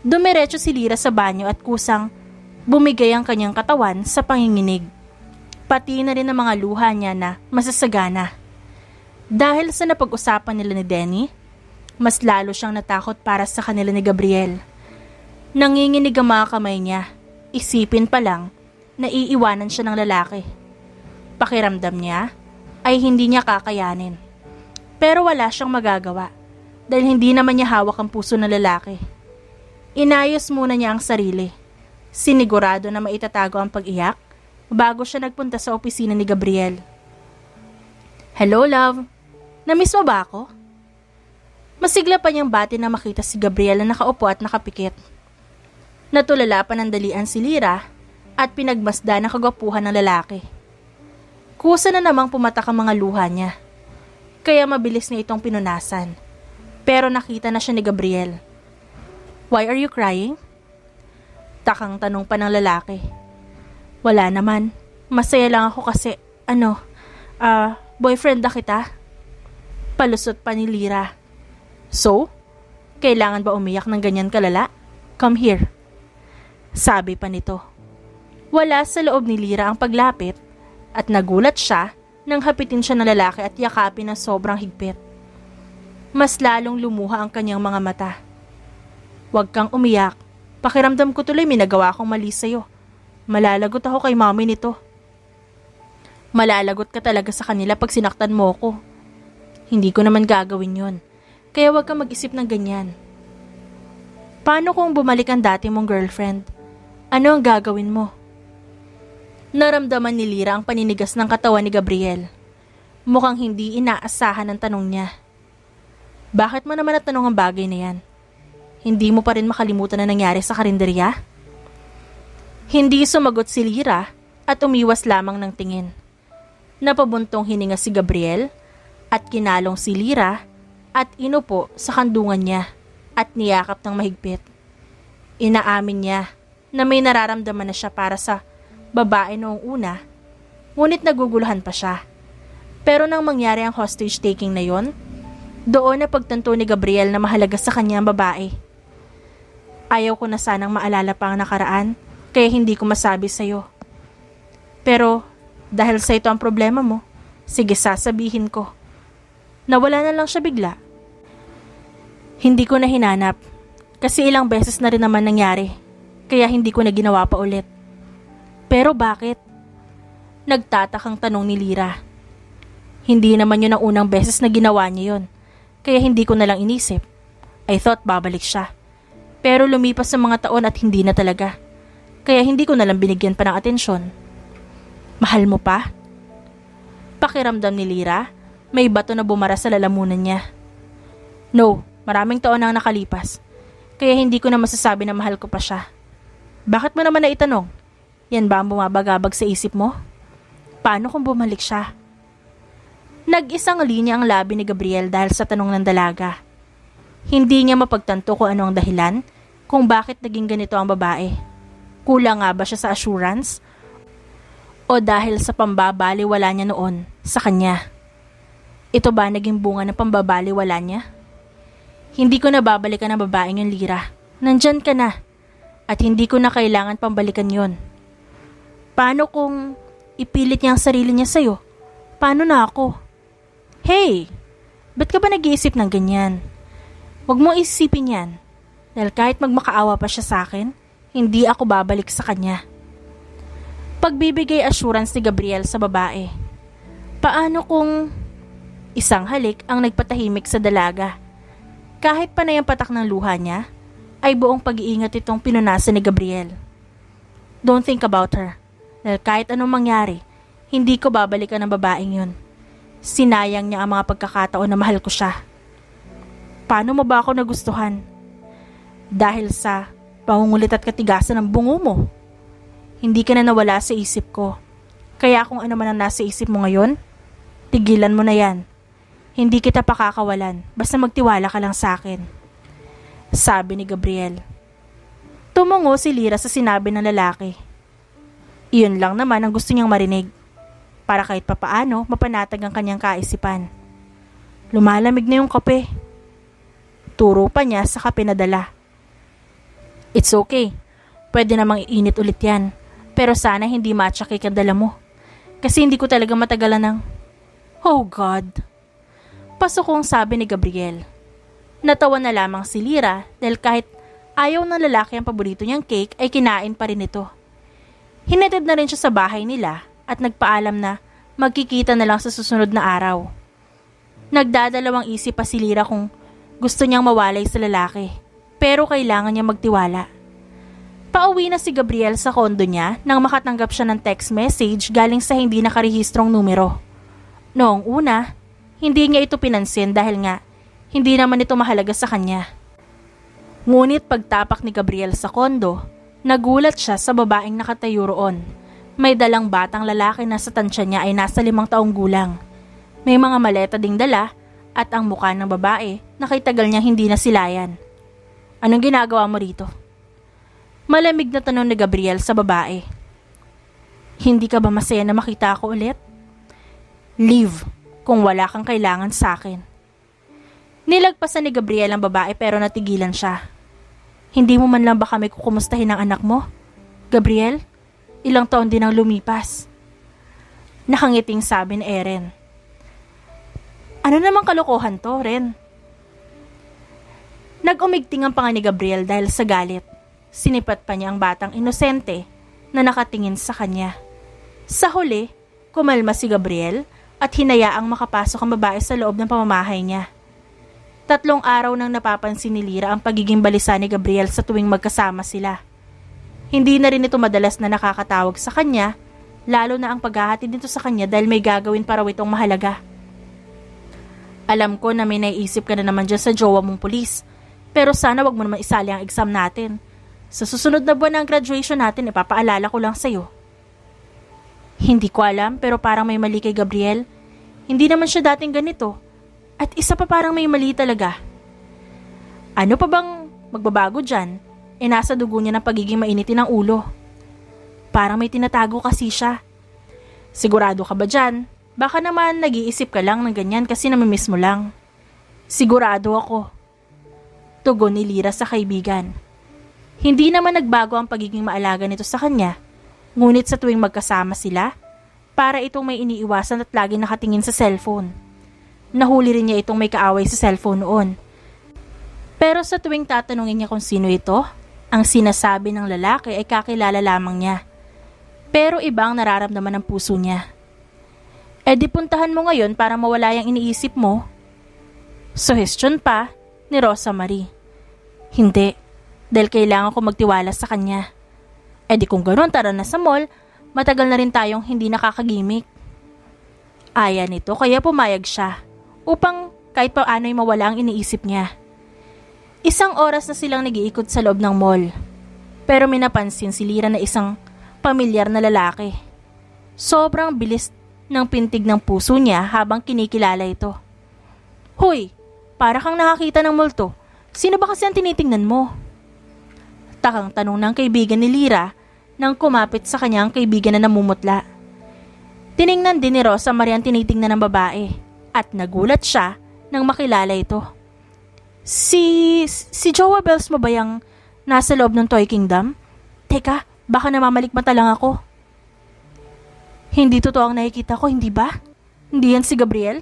Dumiretso si Lyra sa banyo at kusang bumigay ang kanyang katawan sa panginginig. Pati na rin ang mga luha niya na masasagana. Dahil sa napag-usapan nila ni Denny, mas lalo siyang natakot para sa kanila ni Gabriel. Nanginginig ang mga kamay niya. Isipin pa lang na iiwanan siya ng lalaki. Pakiramdam niya ay hindi niya kakayanin. Pero wala siyang magagawa dahil hindi naman niya hawak ang puso ng lalaki. Inayos muna niya ang sarili. Sinigurado na maitatago ang pag-iyak bago siya nagpunta sa opisina ni Gabriel. Hello, love. Namiss mo ba ako? Masigla pa niyang bati na makita si Gabriel na nakaupo at nakapikit. Natulala pa ng dalian si Lyra at pinagmasda ng kagwapuhan ng lalaki. Kusa na namang pumatak ang mga luha niya. Kaya mabilis niya itong pinunasan. Pero nakita na siya ni Gabriel. Why are you crying? Takang tanong pa ng lalaki. Wala naman. Masaya lang ako kasi, boyfriend na kita. Palusot pa ni Lyra. So, kailangan ba umiyak ng ganyan kalala? Come here. Sabi pa nito. Wala sa loob ni Lyra ang paglapit at nagulat siya nang hapitin siya ng lalaki at yakapin ng sobrang higpit. Mas lalong lumuha ang kanyang mga mata. Huwag kang umiyak. Pakiramdam ko tuloy may nagawa akong mali sa'yo. Malalagot ako kay mami nito. Malalagot ka talaga sa kanila pag sinaktan mo ko. Hindi ko naman gagawin yon. Kaya huwag kang mag-isip ng ganyan. Paano kung bumalik ang dati mong girlfriend? Ano ang gagawin mo? Naramdaman ni Lyra ang paninigas ng katawan ni Gabriel. Mukhang hindi inaasahan ang tanong niya. Bakit mo naman natanong ang bagay na yan? Hindi mo pa rin makalimutan na nangyari sa karinderya? Hindi sumagot si Lyra at umiwas lamang ng tingin. Napabuntong hininga si Gabriel at kinalong si Lyra at inupo sa kandungan niya at niyakap ng mahigpit. Inaamin niya na may nararamdaman na siya para sa babae noong una, ngunit naguguluhan pa siya. Pero nang mangyari ang hostage taking na yon, doon na pagtanto ni Gabriel na mahalaga sa kanya ang babae. Ayaw ko na sanang maalala pa ang nakaraan, kaya hindi ko masabi sa'yo. Pero dahil sa ito ang problema mo, sige sasabihin ko. Nawala na lang siya bigla. Hindi ko na hinanap, kasi ilang beses na rin naman nangyari, kaya hindi ko na ginawa pa ulit. Pero bakit? Nagtatakang tanong ni Lyra. Hindi naman yun ang unang beses na ginawa niya yun, kaya hindi ko na lang inisip. I thought babalik siya. Pero lumipas ang mga taon at hindi na talaga. Kaya hindi ko na lang binigyan pa ng atensyon. Mahal mo pa? Pakiramdam ni Lyra, May bato na bumara sa lalamunan niya. No, maraming taon nang nakalipas. Kaya hindi ko na masasabi na mahal ko pa siya. Bakit mo naman naitanong? Yan ba ang bumabagabag sa isip mo? Paano kung bumalik siya? Nag-isang linya ang labi ni Gabriel dahil sa tanong ng dalaga. Hindi niya mapagtanto kung ano ang dahilan kung bakit naging ganito ang babae. Kulang nga ba siya sa assurance? O dahil sa pambabaliwala niya noon sa kanya? Ito ba naging bunga ng pambabaliwala niya? Hindi ko na babalikan ang babaeng yung Lira. Nandyan ka na. At hindi ko na kailangan pambalikan yon. Paano kung ipilit niya ang sarili niya sa'yo? Paano na ako? Hey! Ba't ka ba nag-iisip ng ganyan? Huwag mo isipin yan. Dahil kahit magmakaawa pa siya sa akin, hindi ako babalik sa kanya. Pagbibigay assurance ni Gabriel sa babae. Paano kung isang halik ang nagpatahimik sa dalaga? Kahit panay ang patak ng luha niya, ay buong pag-iingat itong pinunasan ni Gabriel. Don't think about her. Dahil kahit anong mangyari, hindi ko babalikan ang babaeng yun. Sinayang niya ang mga pagkakataon na mahal ko siya. Paano mo ba ako nagustuhan? Dahil sa pangungulit at katigasan ng bungo mo. Hindi ka na nawala sa isip ko. Kaya kung ano man ang nasa isip mo ngayon, tigilan mo na yan. Hindi kita pakakawalan, basta magtiwala ka lang sa akin. Sabi ni Gabriel. Tumungo si Lira sa sinabi ng lalaki. Iyon lang naman ang gusto niyang marinig. Para kahit papaano, mapanatag ang kanyang kaisipan. Lumalamig na yung kape. Turo pa niya sa kape na dala. It's okay. Pwede namang iinit ulit yan. Pero sana hindi matsakik ang dala mo. Kasi hindi ko talaga matagalan ng... Oh God! Pasokong sabi ni Gabriel. Natawa na lamang si Lira dahil kahit ayaw ng lalaki ang paborito niyang cake ay kinain pa rin ito. Hinatid na rin siya sa bahay nila at nagpaalam na magkikita na lang sa susunod na araw. Nagdadalawang isip pa si Lira kung gusto niyang mawalay sa lalaki. Pero kailangan niya magtiwala. Pauwi na si Gabriel sa kondo niya nang makatanggap siya ng text message galing sa hindi nakarehistrong numero. Noong una, hindi niya ito pinansin dahil nga hindi naman ito mahalaga sa kanya. Ngunit pagtapak ni Gabriel sa kondo, nagulat siya sa babaeng nakatayo roon. May dalang batang lalaki na sa tansya niya ay nasa 5 taong gulang. May mga maleta ding dala at ang mukha ng babae na kay tagal niya hindi nasilayan. Anong ginagawa mo rito? Malamig na tanong ni Gabriel sa babae. Hindi ka ba masaya na makita ako ulit? Leave kung wala kang kailangan sa akin. Nilagpasan ni Gabriel ang babae pero natigilan siya. Hindi mo man lang ba kami kukumustahin ng anak mo? Gabriel, ilang taon din ang lumipas. Nakangiting sabi ni Eren. Ano namang kalokohan to, Ren? Nag-umigting ang panga ni Gabriel dahil sa galit. Sinipat pa niya ang batang inosente na nakatingin sa kanya. Sa huli, kumalma si Gabriel at hinayaang makapasok ang babae sa loob ng pamamahay niya. 3 araw nang napapansin ni Lira ang pagiging balisa ni Gabriel sa tuwing magkasama sila. Hindi na rin ito madalas na nakakatawag sa kanya, lalo na ang paghahatid nito sa kanya dahil may gagawin para itong mahalaga. Alam ko na may naiisip ka na naman dyan sa jowa mong pulis, pero sana wag mo naman isali ang exam natin. Sa susunod na buwan ng graduation natin, ipapaalala ko lang sa'yo. Hindi ko alam pero parang may mali kay Gabriel. Hindi naman siya dating ganito. At isa pa parang may mali talaga. Ano pa bang magbabago dyan? Nasa dugo niya ng pagiging mainitin ng ulo. Parang may tinatago kasi siya. Sigurado ka ba dyan? Baka naman nag-iisip ka lang ng ganyan kasi namimiss mo lang. Sigurado ako. Tugon ni Lira sa kaibigan. Hindi naman nagbago ang pagiging maalaga nito sa kanya. Ngunit sa tuwing magkasama sila, para itong may iniiwasan at lagi nakatingin sa cellphone. Nahuli rin niya itong may kaaway sa cellphone noon. Pero sa tuwing tatanungin niya kung sino ito, ang sinasabi ng lalaki ay kakilala lamang niya. Pero ibang nararamdaman ng puso niya. Di puntahan mo ngayon para mawala yung iniisip mo. Suhestyon pa ni Rosa Marie. Hindi, dahil kailangan ko magtiwala sa kanya. Di kung ganoon, tara na sa mall, matagal na rin tayong hindi nakakagimik. Aya nito kaya pumayag siya upang kahit paano ay mawala ang iniisip niya. Isang oras na silang nag-iikot sa loob ng mall. Pero may napansin si Lyra na isang pamilyar na lalaki. Sobrang bilis ng pintig ng puso niya habang kinikilala ito. Hoy, para kang nakakita ng multo. Sino ba kasi ang tinitingnan mo? Takang tanong ng kaibigan ni Lyra nang kumapit sa kanyang kaibigan na namumutla. Tiningnan din ni Rosa Maria ang tinitingnan ng babae at nagulat siya nang makilala ito. Si Jowa Bells mo ba yung nasa loob ng Toy Kingdom? Teka, baka namamalikmata lang ako. Hindi totoo ang nakikita ko, hindi ba? Hindi yan si Gabriel?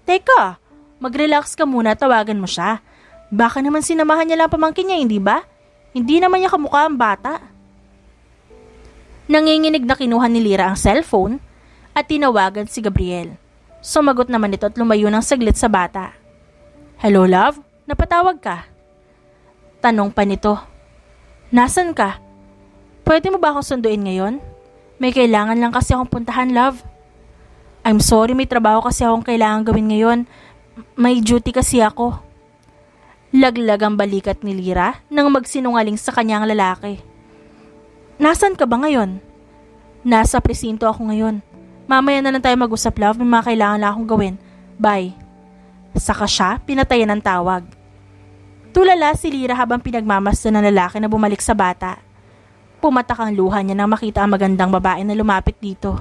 Teka, mag-relax ka muna, tawagan mo siya. Baka naman sinamahan niya lang pamangkin niya, hindi ba? Hindi naman niya kamukha ang bata. Nanginginig na kinuha ni Lyra ang cellphone at tinawagan si Gabriel. Sumagot naman ito at lumayo ng saglit sa bata. Hello love, napatawag ka? Tanong pa nito. Nasaan ka? Pwede mo ba akong sunduin ngayon? May kailangan lang kasi akong puntahan love. I'm sorry, may trabaho kasi akong kailangan gawin ngayon. May duty kasi ako. Laglag ang balikat ni Lyra nang magsinungaling sa kanyang lalaki. Nasaan ka ba ngayon? Nasa presinto ako ngayon. Mamaya na lang tayo mag-usap love, may mga kailangan lang akong gawin. Bye. Saka siya, pinatayan ng tawag. Tulala si Lyra habang pinagmamasdan ng lalaki na bumalik sa bata. Pumatak ang luha niya nang makita ang magandang babae na lumapit dito.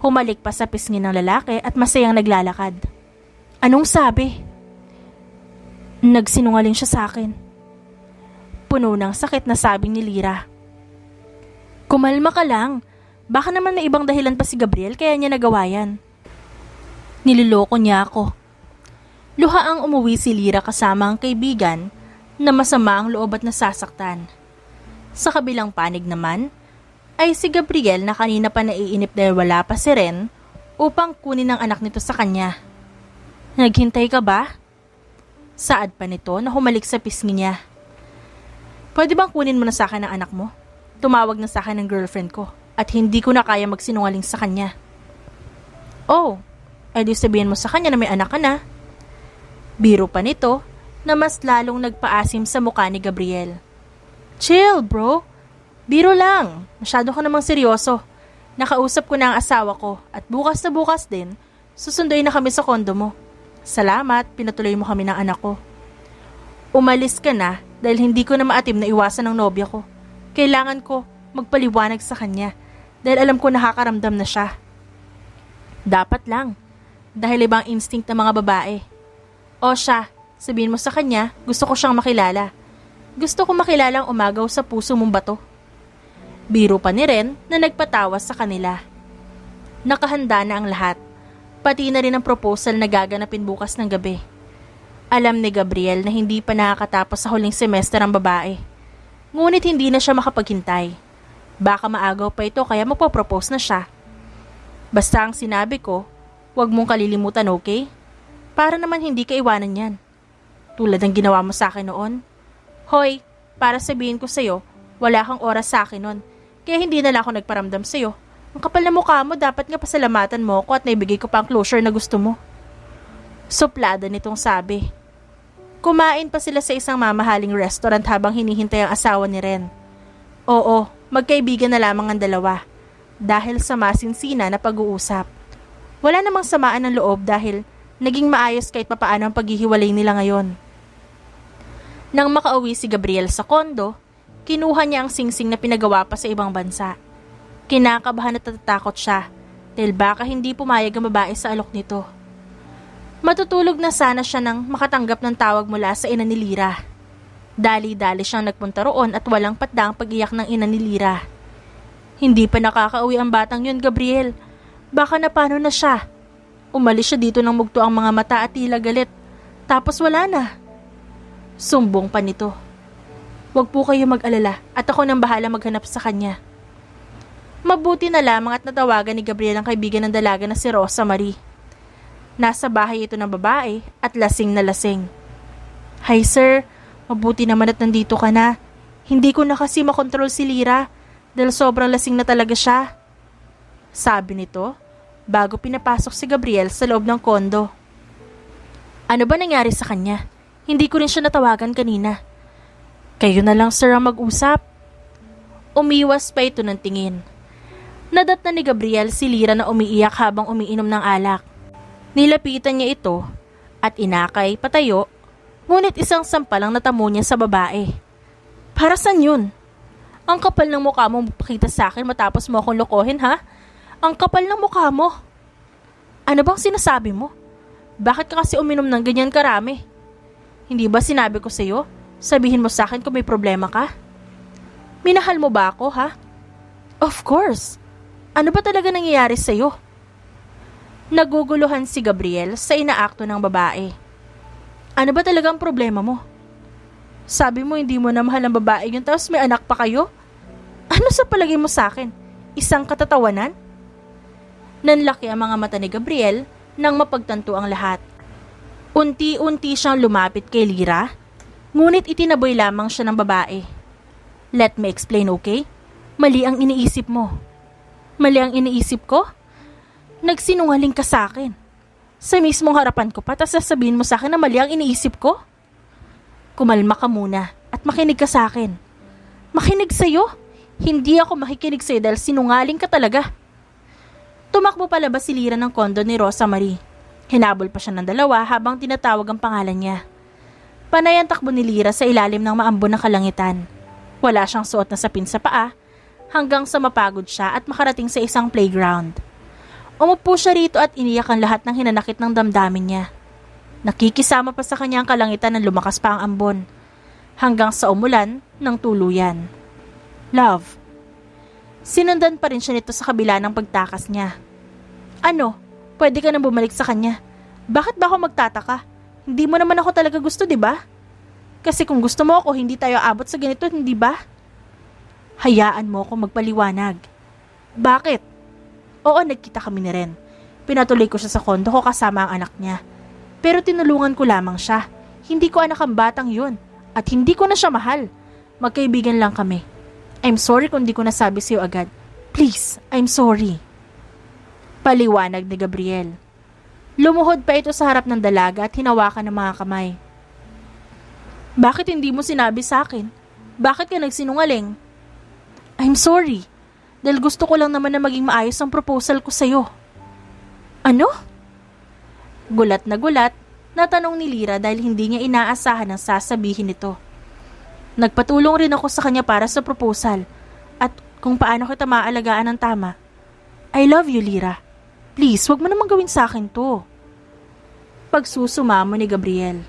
Humalik pa sa pisngi ng lalaki at masayang naglalakad. Anong sabi? Nagsinungaling siya sa akin. Puno ng sakit na sabi ni Lyra. Kumalma ka lang. Baka naman may ibang dahilan pa si Gabriel kaya niya nagawa yan. Nililoko niya ako. Luha ang umuwi si Lyra kasama ang kaibigan na masama ang loob at nasasaktan. Sa kabilang panig naman ay si Gabriel na kanina pa naiinip dahil wala pa si Ren upang kunin ang anak nito sa kanya. Naghintay ka ba? Saad pa nito na humalik sa pisngi niya. Pwede bang kunin mo na sa akin ang anak mo? Tumawag na sa akin ng girlfriend ko at hindi ko na kaya magsinungaling sa kanya. Oh, edi sabihin mo sa kanya na may anak ka na. Biro pa nito na mas lalong nagpaasim sa mukha ni Gabriel. Chill bro, biro lang, masyado ka namang seryoso. Nakausap ko na ang asawa ko at bukas na bukas din, susunduin na kami sa kondo mo. Salamat, pinatuloy mo kami ng anak ko. Umalis ka na dahil hindi ko na maatim na iwasan ng nobya ko. Kailangan ko magpaliwanag sa kanya dahil alam ko nakakaramdam na siya. Dapat lang, dahil ibang instinct ng mga babae. O siya, sabihin mo sa kanya, gusto ko siyang makilala. Gusto ko makilala ang umagaw sa puso mong bato. Biro pa ni Ren na nagpatawas sa kanila. Nakahanda na ang lahat, pati na rin ang proposal na gaganapin bukas ng gabi. Alam ni Gabriel na hindi pa nakakatapos sa huling semester ang babae. Ngunit hindi na siya makapaghintay. Baka maagaw pa ito kaya magpo-propose na siya. Basta ang sinabi ko, huwag mong kalilimutan, okay? Para naman hindi ka iwanan yan. Tulad ng ginawa mo sa akin noon. Hoy, para sabihin ko sa'yo, wala kang oras sa akin noon. Kaya hindi na lang ako nagparamdam sa'yo. Ang kapal na mukha mo, dapat nga pasalamatan mo ako at naibigay ko pa ang closure na gusto mo. Suplada nitong sabi. Kumain pa sila sa isang mamahaling restaurant habang hinihintay ang asawa ni Ren. Oo, magkaibigan na lamang ang dalawa. Dahil sa masinsina na pag-uusap. Wala namang samaan ng loob dahil naging maayos kahit papaano ang paghihiwalay nila ngayon. Nang makauwi si Gabriel sa kondo, kinuha niya ang singsing na pinagawa pa sa ibang bansa. Kinakabahan at natatakot siya dahil baka hindi pumayag ang babae sa alok nito. Matutulog na sana siya nang makatanggap ng tawag mula sa ina ni Lyra. Dali-dali siyang nagpunta roon at walang patda ang pag-iyak ng ina ni Lyra. Hindi pa nakakauwi ang batang yun, Gabriel. Baka na paano na siya. Umalis siya dito ng mugto ang mga mata at tila galit. Tapos wala na. Sumbong pa nito. Huwag po kayo mag-alala at ako nang bahala maghanap sa kanya. Mabuti na lamang at natawagan ni Gabriel ang kaibigan ng dalaga na si Rosa Marie. Nasa bahay ito ng babae at lasing na lasing. Hi sir, mabuti naman at nandito ka na. Hindi ko na kasi makontrol si Lyra dahil sobrang lasing na talaga siya. Sabi nito, bago pinapasok si Gabriel sa loob ng kondo. Ano ba nangyari sa kanya? Hindi ko rin siya natawagan kanina. Kayo na lang sir ang mag-usap. Umiwas pa ito ng tingin. Nadatnan ni Gabriel si Lyra na umiiyak habang umiinom ng alak. Nilapitan niya ito at inakay patayo, ngunit isang sampalang natamo niya sa babae. Para saan yun? Ang kapal ng mukha mo magpakita sa akin matapos mo akong lokohin, ha? Ang kapal ng mukha mo. Ano bang sinasabi mo? Bakit ka kasi uminom ng ganyan karami? Hindi ba sinabi ko sa'yo? Sabihin mo sa akin kung may problema ka? Minahal mo ba ako, ha? Of course. Ano ba talaga nangyayari sa'yo? Naguguluhan si Gabriel sa inaakto ng babae. Ano ba talagang problema mo? Sabi mo hindi mo na mahal ang babae yun tapos may anak pa kayo? Ano sa palagay mo sa akin? Isang katatawanan? Nanlaki ang mga mata ni Gabriel nang mapagtanto ang lahat. Unti-unti siyang lumapit kay Lyra, ngunit itinaboy lamang siya ng babae. Let me explain, okay? Mali ang iniisip mo. Mali ang iniisip ko? Nagsinungaling ka sa akin. Sa mismong harapan ko pa, tas sasabihin mo sa akin na mali ang iniisip ko? Kumalma ka muna at makinig ka sa akin. Makinig sa'yo? Hindi ako makikinig sa'yo dahil sinungaling ka talaga. Tumakbo palabas si Lyra ng kondo ni Rosa Marie. Hinabol pa siya ng dalawa habang tinatawag ang pangalan niya. Panay ang takbo ni Lyra sa ilalim ng maambon na kalangitan. Wala siyang suot na sapin sa paa hanggang sa mapagod siya at makarating sa isang playground. Umupo siya rito at iniyak ang lahat ng hinanakit ng damdamin niya. Nakikisama pa sa kanya ang kalangitan ng lumakas pa ang ambon, hanggang sa umulan ng tuluyan. Love. Sinundan pa rin siya nito sa kabila ng pagtakas niya. Ano? Pwede ka nang bumalik sa kanya. Bakit ba ako magtataka? Hindi mo naman ako talaga gusto, di ba? Kasi kung gusto mo ako, hindi tayo abot sa ganito, hindi ba? Hayaan mo ako magpaliwanag. Bakit? Oo, nagkita kami ni Ren. Pinatuloy ko siya sa kondo ko kasama ang anak niya. Pero tinulungan ko lamang siya. Hindi ko anak ang batang yun. At hindi ko na siya mahal. Magkaibigan lang kami. I'm sorry kung di ko nasabi sa'yo agad. Please, I'm sorry. Paliwanag ni Gabriel. Lumuhod pa ito sa harap ng dalaga at hinawakan ng mga kamay. Bakit hindi mo sinabi sa akin? Bakit ka nagsinungaling? I'm sorry. Dahil gusto ko lang naman na maging maayos ang proposal ko sa'yo. Ano? Gulat, natanong ni Lyra dahil hindi niya inaasahan ang sasabihin nito. Nagpatulong rin ako sa kanya para sa proposal at kung paano kita maaalagaan ng tama. I love you, Lyra. Please, wag mo naman gawin sa akin to. Pagsusumamo ni Gabriel.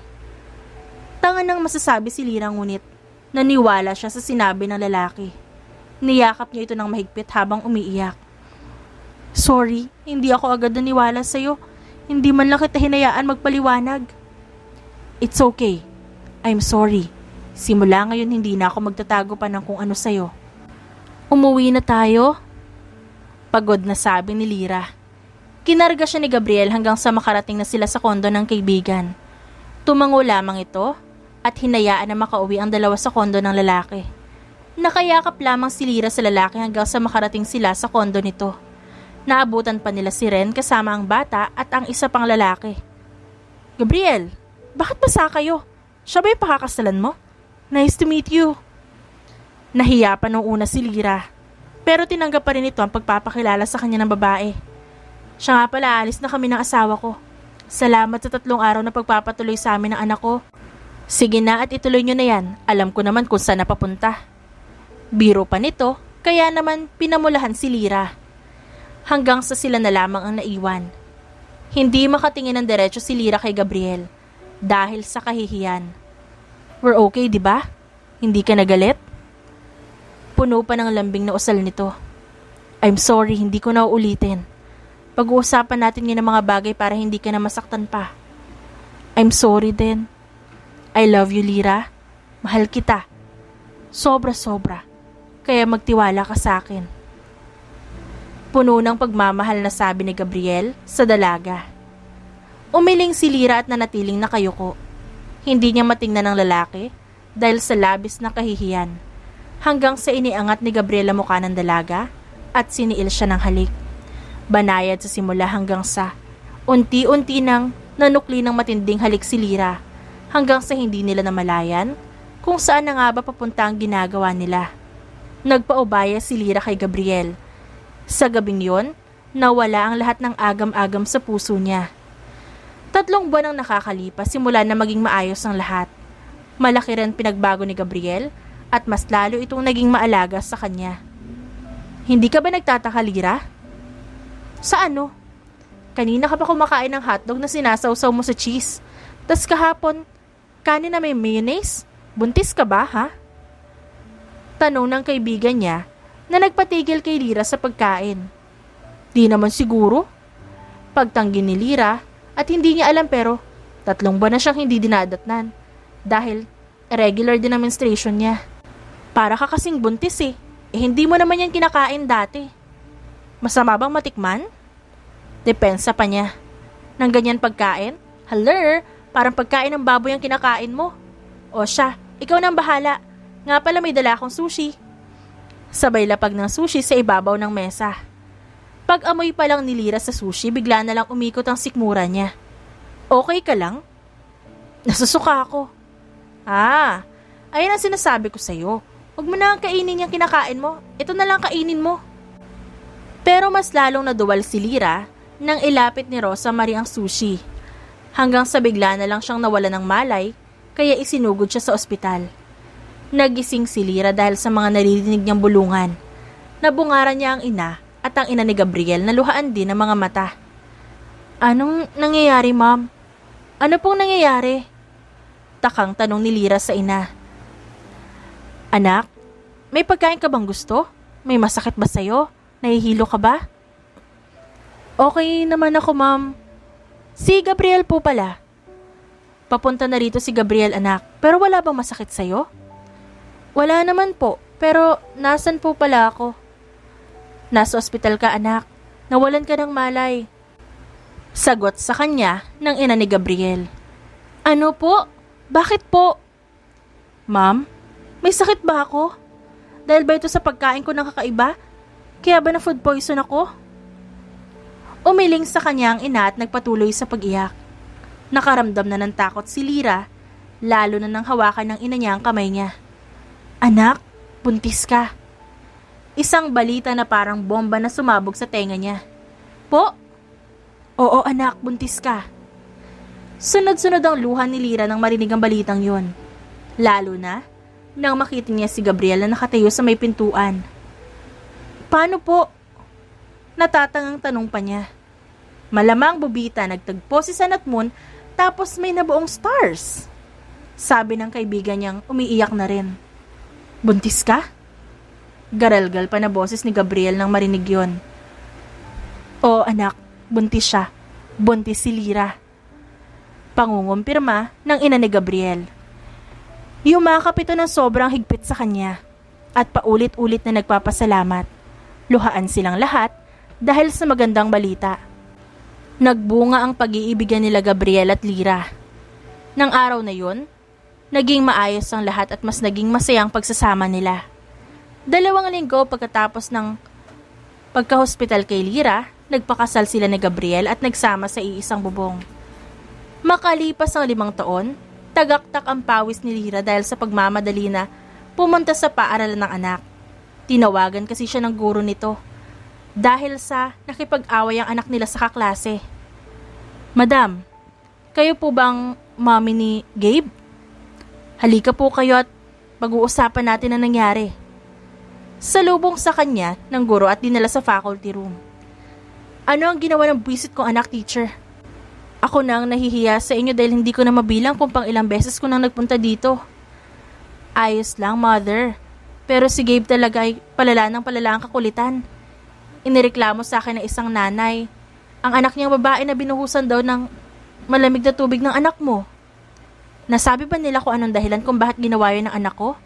Tanga nang masasabi si Lyra ngunit naniwala siya sa sinabi ng lalaki. Niyakap niya ito ng mahigpit habang umiiyak. Sorry, hindi ako agad naniwala sa'yo. Hindi man lang kita hinayaan magpaliwanag. It's okay. I'm sorry. Simula ngayon hindi na ako magtatago pa ng kung ano sa'yo. Umuwi na tayo? Pagod na sabi ni Lyra. Kinarga siya ni Gabriel hanggang sa makarating na sila sa kondo ng kaibigan. Tumango lamang ito at hinayaan na makauwi ang dalawa sa kondo ng lalaki. Nakayakap lamang si Lyra sa lalaki hanggang sa makarating sila sa kondo nito. Naabutan pa nila si Ren kasama ang bata at ang isa pang lalaki. Gabriel, bakit basa kayo? Siya ba yung pakakasalan mo? Nice to meet you. Nahiya pa nung una si Lyra, pero tinanggap pa rin ito ang pagpapakilala sa kanya ng babae. Siya nga pala, alis na kami ng asawa ko. Salamat sa 3 araw na pagpapatuloy sa amin ng anak ko. Sige na at ituloy nyo na yan. Alam ko naman kung saan napapunta. Biro pa nito, kaya naman pinamulahan si Lyra. Hanggang sa sila na lamang ang naiwan. Hindi makatingin ng diretso si Lyra kay Gabriel dahil sa kahihiyan. We're okay, di ba? Hindi ka nagalit? Puno pa ng lambing na usal nito. I'm sorry, hindi ko na uulitin. Pag-uusapan natin ng mga bagay para hindi ka na masaktan pa. I'm sorry din. I love you, Lyra. Mahal kita. Sobra-sobra. Kaya magtiwala ka sa akin. Puno ng pagmamahal na sabi ni Gabriel sa dalaga. Umiling si Lyra at nanatiling nakayuko. Hindi niya matingnan ng lalaki dahil sa labis na kahihiyan. Hanggang sa iniangat ni Gabriel ang mukha ng dalaga at siniil siya ng halik. Banayad sa simula hanggang sa unti-unti nang nanukli ng matinding halik si Lyra hanggang sa hindi nila namalayan kung saan na nga ba papunta ang ginagawa nila. Nagpaubaya si Lyra kay Gabriel. Sa gabing yon, nawala ang lahat ng agam-agam sa puso niya. 3 buwan ang nakakalipas simula na maging maayos ang lahat. Malaki rin pinagbago ni Gabriel at mas lalo itong naging maalaga sa kanya. Hindi ka ba nagtataka, Lyra? Sa ano? Kanina ka pa kumakain ng hotdog na sinasawsaw mo sa cheese. Tas kahapon, kanin na may mayonnaise? Buntis ka ba, ha? Tanong ng kaibigan niya na nagpatigil kay Lyra sa pagkain. Di naman siguro. Pagtanggi ni Lyra at hindi niya alam pero 3 buwan na siyang hindi dinadatnan dahil irregular din ang menstruation niya. Para ka kasing buntis eh. Hindi mo naman yan kinakain dati. Masama bang matikman? Depensa pa niya. Nang ganyan pagkain? Haler, parang pagkain ng baboy ang kinakain mo. O siya, ikaw nang bahala. Nga pala may dala akong sushi. Sabay lapag ng sushi sa ibabaw ng mesa. Pag-amoy pa lang ni Lyra sa sushi, bigla na lang umikot ang sikmura niya. Okay ka lang? Nasusuka ako. Ayun ang sinasabi ko sa'yo. Huwag mo na ang kainin yung kinakain mo. Ito na lang kainin mo. Pero mas lalong naduwal si Lyra nang ilapit ni Rosa Marie ang sushi. Hanggang sa bigla na lang siyang nawala ng malay, kaya isinugod siya sa ospital. Nagising si Lyra dahil sa mga naririnig niyang bulungan. Nabungaran niya ang ina at ang ina ni Gabriel na luhaan din ang mga mata. Anong nangyayari, ma'am? Ano pong nangyayari? Takang tanong ni Lyra sa ina. Anak, may pagkain ka bang gusto? May masakit ba sa'yo? Nahihilo ka ba? Okay naman ako, ma'am. Si Gabriel po pala. Papunta na rito si Gabriel, anak. Pero wala bang masakit sa'yo? Wala naman po. Pero nasan po pala ako? Nasa ospital ka, anak. Nawalan ka ng malay. Sagot sa kanya ng ina ni Gabriel. Ano po? Bakit po? Ma'am, may sakit ba ako? Dahil ba ito sa pagkain ko ng kakaiba? Kaya ba na food poison ako? Umiling sa kanya ang ina at nagpatuloy sa pag-iyak. Nakaramdam na ng takot si Lyra, lalo na nang hawakan ng ina niya ang kamay niya. Anak, buntis ka. Isang balita na parang bomba na sumabog sa tenga niya. Po? Oo anak, buntis ka. Sunod-sunod ang luha ni Lyra nang marinig ang balitang yon. Lalo na nang makita niya si Gabriel na nakatayo sa may pintuan. Paano po? Natatangang tanong pa niya. Malamang bubita, nagtagpo si Sun at Moon tapos may nabuong stars. Sabi ng kaibigan niyang umiiyak na rin. Buntis ka? Garalgal pa na boses ni Gabriel nang marinig yon. Oo anak, buntis siya. Buntis si Lyra. Pangungumpirma ng ina ni Gabriel. Yumakap ito ng sobrang higpit sa kanya at paulit-ulit na nagpapasalamat. Luhaan silang lahat dahil sa magandang balita. Nagbunga ang pag-iibigan nila Gabriel at Lyra. Nang araw na yun, naging maayos ang lahat at mas naging masayang pagsasama nila. 2 linggo pagkatapos ng pagka-hospital kay Lyra, nagpakasal sila ni Gabriel at nagsama sa iisang bubong. Makalipas ang 5 taon, tagaktak ang pawis ni Lyra dahil sa pagmamadali na pumunta sa paaralan ng anak. Tinawagan kasi siya ng guro nito dahil sa nakipag-away ang anak nila sa kaklase. Madam, kayo po bang mommy ni Gabe? Halika po kayo at pag-uusapan natin ang nangyari. Salubong sa kanya ng guro at dinala sa faculty room. Ano ang ginawa ng buwisit kong anak, teacher? Ako nang nahihiya sa inyo dahil hindi ko na mabilang kung pang ilang beses ko nang nagpunta dito. Ayos lang, mother. Pero si Gabe talaga ay palala ang kakulitan. Inireklamo sa akin ng isang nanay. Ang anak niyang babae na binuhusan daw ng malamig na tubig ng anak mo. Nasabi ba nila kung anong dahilan kung bakit ginawa yun ng anak ko?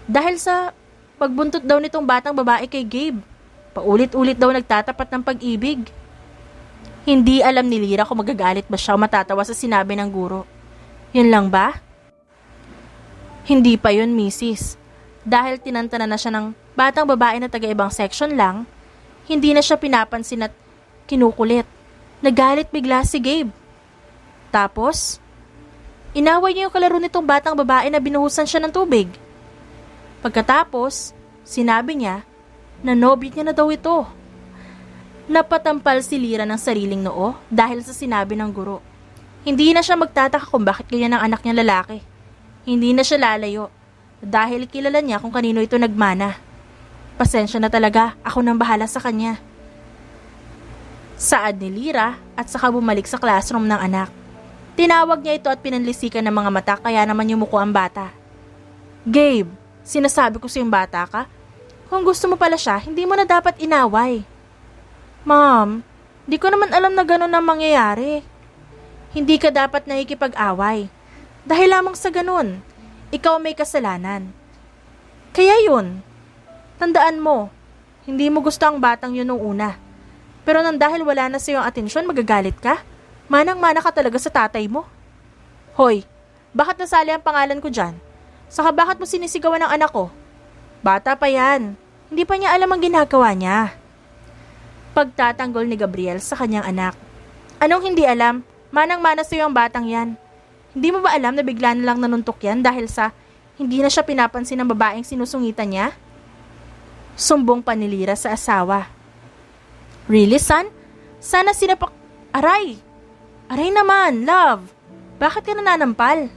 Dahil sa pagbuntot daw nitong batang babae kay Gabe. Paulit-ulit daw nagtatapat ng pag-ibig. Hindi alam ni Lyra kung magagalit ba siya o matatawa sa sinabi ng guro. Yun lang ba? Hindi pa yun, misis. Dahil tinantana na siya ng batang babae na taga-ibang section lang, hindi na siya pinapansin at Kinukulit. Nagalit bigla si Gabe. Tapos, inaway niya yung kalaro nitong batang babae na binuhusan siya ng tubig. Pagkatapos, sinabi niya na nobit niya na daw ito. Napatampal si Lyra ng sariling noo dahil sa sinabi ng guro. Hindi na siya magtataka kung bakit ganyan ang anak niya lalaki. Hindi na siya lalayo dahil kilala niya kung kanino ito nagmana. Pasensya na talaga, ako nang bahala sa kanya. Saad ni Lyra at saka bumalik sa classroom ng anak. Tinawag niya ito at pinanlisikan ng mga mata kaya naman yumuko ang bata. Gabe, sinasabi ko sa yung bata ka, kung gusto mo pala siya, hindi mo na dapat inaway. Ma'am, di ko naman alam na gano'n ang mangyayari. Hindi ka dapat nakikipag-away. Dahil lamang sa ganun, ikaw may kasalanan. Kaya yun, tandaan mo, hindi mo gusto ang batang yun nung una. Pero nang dahil wala na sa iyong atensyon, magagalit ka? Manang-mana ka talaga sa tatay mo. Hoy, bakit nasali ang pangalan ko dyan? Saka bakit mo sinisigawan ng anak ko? Bata pa yan. Hindi pa niya alam ang ginagawa niya. Pagtatanggol ni Gabriel sa kanyang anak. Anong hindi alam? Manang-mana sa iyo ang batang yan. Hindi mo ba alam na bigla na lang nanuntok yan dahil sa hindi na siya pinapansin ng babaeng sinusungitan niya? Sumbong pa ni Lyra sa asawa. Really, son? Sana sinapak... Aray! Aray naman, love! Bakit ka nananampal?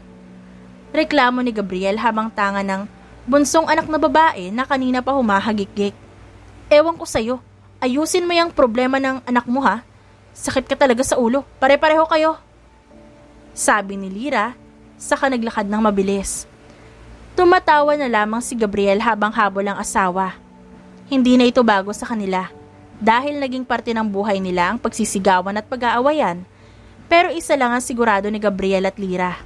Reklamo ni Gabriel habang tanga ng bunsong anak na babae na kanina pa humahagik-gik. Ewan ko sa'yo, ayusin mo yung problema ng anak mo ha. Sakit ka talaga sa ulo, pare-pareho kayo. Sabi ni Lyra, saka naglakad ng mabilis. Tumatawa na lamang si Gabriel habang habol ang asawa. Hindi na ito bago sa kanila. Dahil naging parte ng buhay nila ang pagsisigawan at pag-aawayan. Pero isa lang ang sigurado ni Gabriel at Lyra.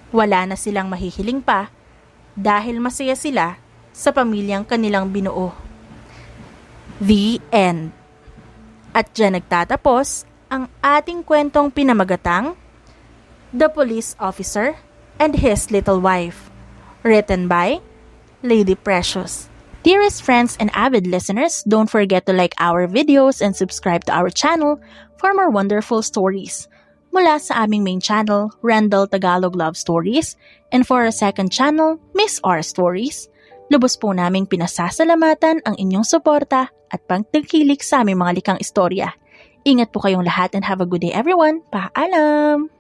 Wala na silang mahihiling pa dahil masaya sila sa pamilyang kanilang binuo. The end. At dyan nagtatapos ang ating kwentong pinamagatang The Police Officer and His Little Wife. Written by Lady Precious. Dearest friends and avid listeners, don't forget to like our videos and subscribe to our channel for more wonderful stories. Mula sa aming main channel, Randall Tagalog Love Stories, and for our second channel, Miss R Stories, lubos po naming pinasasalamatan ang inyong suporta at pagtangkilik sa aming mga likang istorya. Ingat po kayong lahat and have a good day everyone. Paalam!